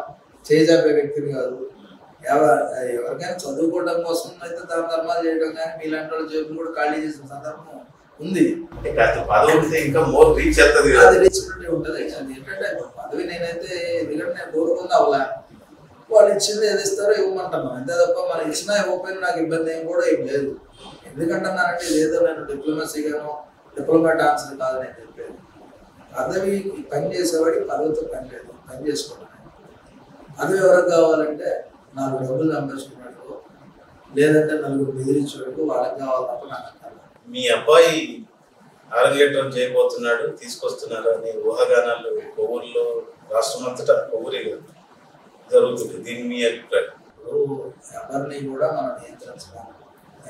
చేజాపే వ్యక్తిని కాదు. ఎవరికైనా చదువుకోవడం కోసం అయితే దాన ధర్మాలు చేయడం కానీ, మీలాంటి వాళ్ళ జేబులు కూడా ఖాళీ చేసిన సందర్భం ఉంది. ఇంకా మోర్ రీచ్ అవుతుంది, అది రీచబిలిటీ ఉంటుంది. ఏంటంటే పదవి నేనైతే ఎందుకంటే నేను కోరుకుంది అవలా, వాళ్ళు ఇచ్చింది ఏది ఇస్తారో ఇవ్వమంటున్నాం అంతే తప్ప మనం ఇచ్చినా ఇవ్వకపోయినా నాకు ఇబ్బంది ఏం కూడా ఏం లేదు. ఎందుకంటున్నానంటే ఇదేదో నేను డిప్లొమసీగానో డిప్లొమాట్ ఆన్సర్ కాదు నేను చెప్పేది. పదవి పని చేసేవాడికి పదవితో పని లేదు, పని చేసుకోవడం. పదవి ఎవరికి కావాలంటే 4 డబ్బులు సంపాదించుకున్నట్టు, లేదంటే 4 బెదిరించేవాడికి వాళ్ళకి కావాలి తప్ప నాకు కాదు. మీ అబ్బాయి అరంగేట్రం చేయబోతున్నాడు, తీసుకొస్తున్నారు అనే ఊహాగానాలు కొవ్వూరులో రాష్ట్రం అంతటా కొవ్వూరే జరుగుతుంది. దీని మీ అభిప్రాయం? ఎవరిని కూడా మనం నియంత్రించడం,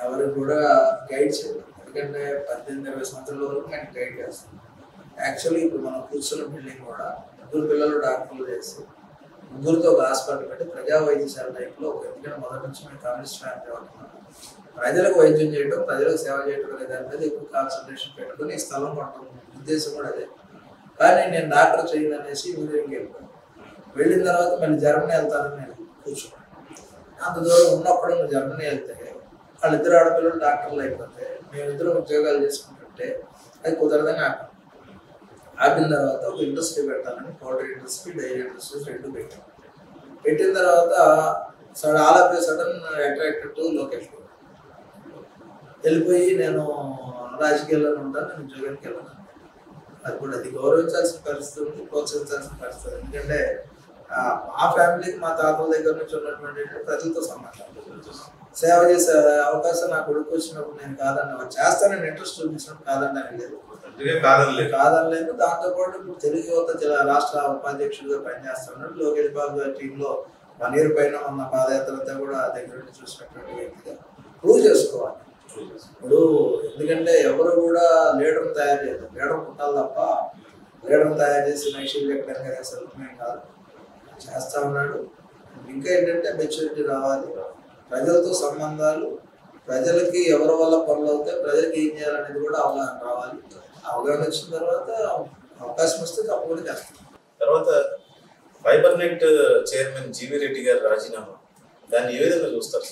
ఎవరికి కూడా గైడ్ చేయడం. ఎందుకంటే 18-20 సంవత్సరాల వరకు నేను గైడ్ చేస్తాను. యాక్చువల్లీ ఇప్పుడు మనం కూర్చున్న బిల్డింగ్ కూడా 2 పిల్లలు డాక్టర్లు చేసి 3తో ఒక హాస్పిటల్ పెట్టి ప్రజా వైద్యశాల టైప్లో, ఎందుకంటే మొదటి నుంచి మేము కమ్యూనిస్ట్ ఫ్యామిలీ అవుతున్నాం. ప్రజలకు వైద్యం చేయడం, ప్రజలకు సేవ చేయడం అనే దాని మీద ఎక్కువ కాన్సన్ట్రేషన్ పెట్టుకుని ఈ స్థలం కొట్టడం ఉద్దేశం కూడా అదే. కానీ నేను డాక్టర్ చేయను అనేసి ఇంజనీరింగ్కి వెళ్ళిపోయాను. వెళ్ళిన తర్వాత మళ్ళీ జర్మనీ వెళ్తానని నేను కూర్చున్నాను. అంత దూరం ఉన్నప్పుడు నువ్వు జర్మనీ వెళ్తే వాళ్ళిద్దరు ఆడపిల్లలు డాక్టర్లు అయిపోతే మేమిద్దరం ఉద్యోగాలు చేసుకుంటుంటే అది కుదరదని ఆపిన తర్వాత ఒక ఇండస్ట్రీ పెట్టాలని పౌడర్ ఇండస్ట్రీ, డైరీ ఇండస్ట్రీస్ 2 పెట్టాం. పెట్టిన తర్వాత all of A sudden attracted to Lokesh వెళ్ళిపోయి నేను రాజకీయాల్లో ఉంటాను, నేను ఉద్యోగానికి వెళ్ళను. అది కూడా అది గౌరవించాల్సిన పరిస్థితి ఉంది, ప్రోత్సహించాల్సిన పరిస్థితి. ఎందుకంటే మా ఫ్యామిలీకి మా తాతల దగ్గర నుంచి ఉన్నటువంటి ప్రజలతో సంబంధం, సేవ చేసే అవకాశం నా కొడుకు వచ్చినప్పుడు నేను కాదన్నా చేస్తానని ఇంట్రెస్ట్ చూపించినప్పుడు కాదన్నా కాదనలేదు. దాంతోపాటు ఇప్పుడు తెలుగు యువత జిల్లా రాష్ట్ర ఉపాధ్యక్షుడిగా పనిచేస్తున్నాడు. లోకేష్ బాబు గారి టీంలో 1 year పైన ఉన్న పాదయాత్ర అంతా కూడా దగ్గర నుండి చూసినటువంటి వ్యక్తిగా ప్రూవ్ చేసుకోవాలి. ఇప్పుడు ఎందుకంటే ఎవరు కూడా లీడర్ తయారు చేయలేదు, లీడర్ పుట్టాలి తప్ప లీడర్ తయారు చేసి నైషీల్ ఎక్కడానికి అసలు కాదు, చేస్తా ఉన్నాడు. ఇంకా ఏంటంటే మెచ్యూరిటీ రావాలి, ప్రజలతో సంబంధాలు, ప్రజలకి ఎవరి వల్ల పనులు అవుతాయి, ప్రజలకి ఏం చేయాలనేది కూడా అవగాహన రావాలి. అవగాహన వచ్చిన తర్వాత అవకాశం వస్తే తప్పకుండా చేస్తాం. తర్వాత fibre net chairman GV Reddy గారు రాజీనామా, దాన్ని ఏ విధంగా చూస్తారు?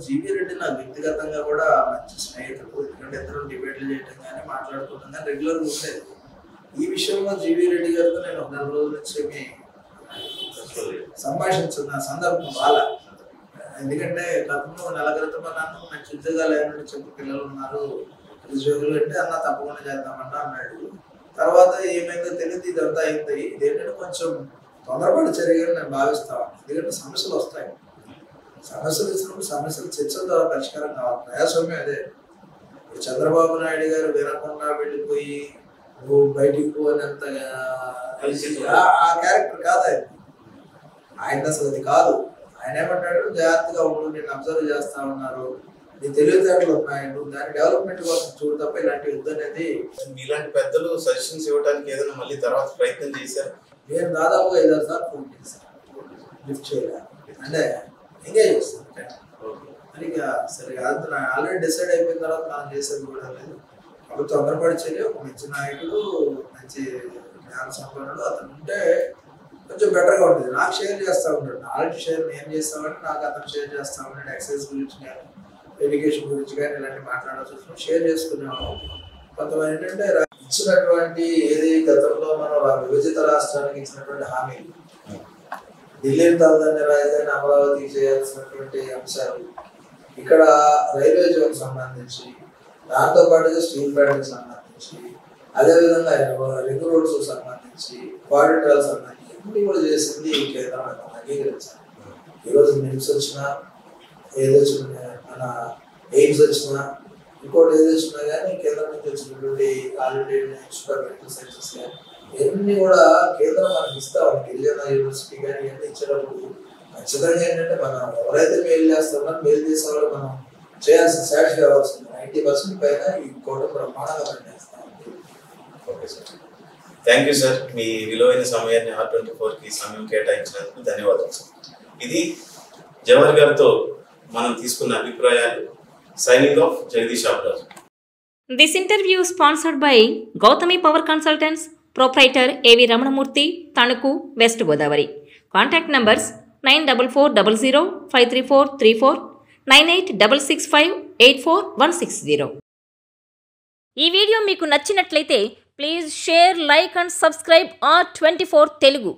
జీవీ రెడ్డి నాకు వ్యక్తిగతంగా కూడా మంచి స్నేహితుడు. ఎందుకంటే ఇద్దరు డిబేట్లు చేయడం కానీ మాట్లాడుకోవడం కానీ రెగ్యులర్గా ఉండేది. ఈ విషయంలో జీవీ రెడ్డి గారితో నేను ఒక 4 రోజుల నుంచి సంభాషించిన సందర్భం చాలా. ఎందుకంటే గతంలో 1 నెల క్రితం నన్ను మంచి ఉద్యోగాలు ఏమైనా చెప్పి పిల్లలు ఉన్నారు ఉద్యోగులు అంటే అన్న తప్పకుండా చేద్దామన్నా అన్నాడు. తర్వాత ఏమైందో తెలియదు, ఇదంతా అయింది. ఇదేంటంటే కొంచెం తొందరపడి చర్యగా నేను భావిస్తాను. ఎందుకంటే సమస్యలు వస్తాయి, సమస్యలు వచ్చినప్పుడు సమస్యలు చర్చల ద్వారా పరిష్కారం కావాలి. ప్రయాసమే అదే. ఇప్పుడు చంద్రబాబు నాయుడు గారు వినకుండా వెళ్ళిపోయి నువ్వు బయటికి పోయినంత ఆ క్యారెక్టర్ కాదు ఆయన. ఆయన అసలు అది కాదు. ఆయన ఏమంటాడు, జాగ్రత్తగా ఉండు, నేను అబ్జర్వ్ చేస్తా ఉన్నారు, నీ తెలివితేటలు ఉన్నాయి, నువ్వు దాని డెవలప్మెంట్ కోసం చూడు తప్ప ఇలాంటి యుద్ధం అనేది. మీలాంటి పెద్దలు సజెషన్స్ ఇవ్వడానికి ఏదైనా మళ్ళీ తర్వాత ప్రయత్నం చేశారు? నేను దాదాపుగా 5-6 సార్లు ఫోన్ చేశాను, లిఫ్ట్ చేయలేదు. అంటే ఎంగేజ్ చేస్తాను అని. ఇక సరే కాదు, ఆల్రెడీ డిసైడ్ అయిపోయిన తర్వాత మనం చేసేది కూడా లేదు. అప్పుడు తొందరపడి చర్య, ఒక మంచి నాయకుడు, మంచి జ్ఞాన సంపన్నుడు అతను ఉంటే కొంచెం బెటర్గా ఉంటుంది. నాకు షేర్ చేస్తూ ఉంటాడు, నాలెడ్జ్ షేర్ నేను చేస్తామంటే నాకు అతను షేర్ చేస్తూ ఉంటాడు. ఎక్సైజ్ గురించి కానీ ఎడ్యుకేషన్ గురించి కానీ ఇలాంటి మాట్లాడాల్సి వస్తుంది, షేర్ చేసుకునేవాళ్ళం. కొంతమంది ఏంటంటే ఇచ్చినటువంటి ఏది గతంలో మనం విభజిత రాష్ట్రానికి ఇచ్చినటువంటి హామీలు, ఢిల్లీని తలదాన్ని రాజధాని అమరావతికి చేయాల్సినటువంటి అంశాలు, ఇక్కడ రైల్వే జోన్ సంబంధించి, దాంతో పాటుగా స్టీల్ ప్లాంట్కి సంబంధించి, అదేవిధంగా రింగ్ రోడ్స్ సంబంధించి, క్వారిడార్లకు సంబంధించి ఇవన్నీ కూడా చేసింది కేంద్రం అంగీకరించాలి. ఈరోజు నిమ్స్ వచ్చినా, ఏదొచ్చినా, మన ఎయిమ్స్ వచ్చినా, ఇంకోటి ఏది వచ్చినా కానీ కేంద్రం నుంచి వచ్చినటువంటి already institute of medical sciences కానీ ఇవన్నీ కూడా కేంద్రం మనకి ఇస్తా ఉంది. గిరిజన యూనివర్సిటీ కానీ ఇవన్నీ ఇచ్చేటప్పుడు ఖచ్చితంగా ఏంటంటే మనం ఎవరైతే మెయిల్ చేస్తామో మెయిల్ చేసే వాళ్ళు మనం చేయాల్సిన సాటిస్ఫై అవ్వాల్సింది. 90% పైన ఈ కోటం బ్రహ్మాండంగా పనిచేస్తాం. Okay sir, thank you sir. మీ విలువైన సమయాన్ని R24కి సమయం కేటాయించినందుకు ధన్యవాదాలు సార్. ఇది జవహర్ గారితో మనం తీసుకున్న అభిప్రాయాలు. Signing off, Jagadish Abraj. This interview sponsored by Gautami Power Consultants, Proprietor A.V. Ramanamurthy, Tanuku, West Godavari. Contact numbers 9440 53434, 9866584160. ఈ వీడియో మీకు నచ్చినట్లయితే please share, like and subscribe R24 Telugu.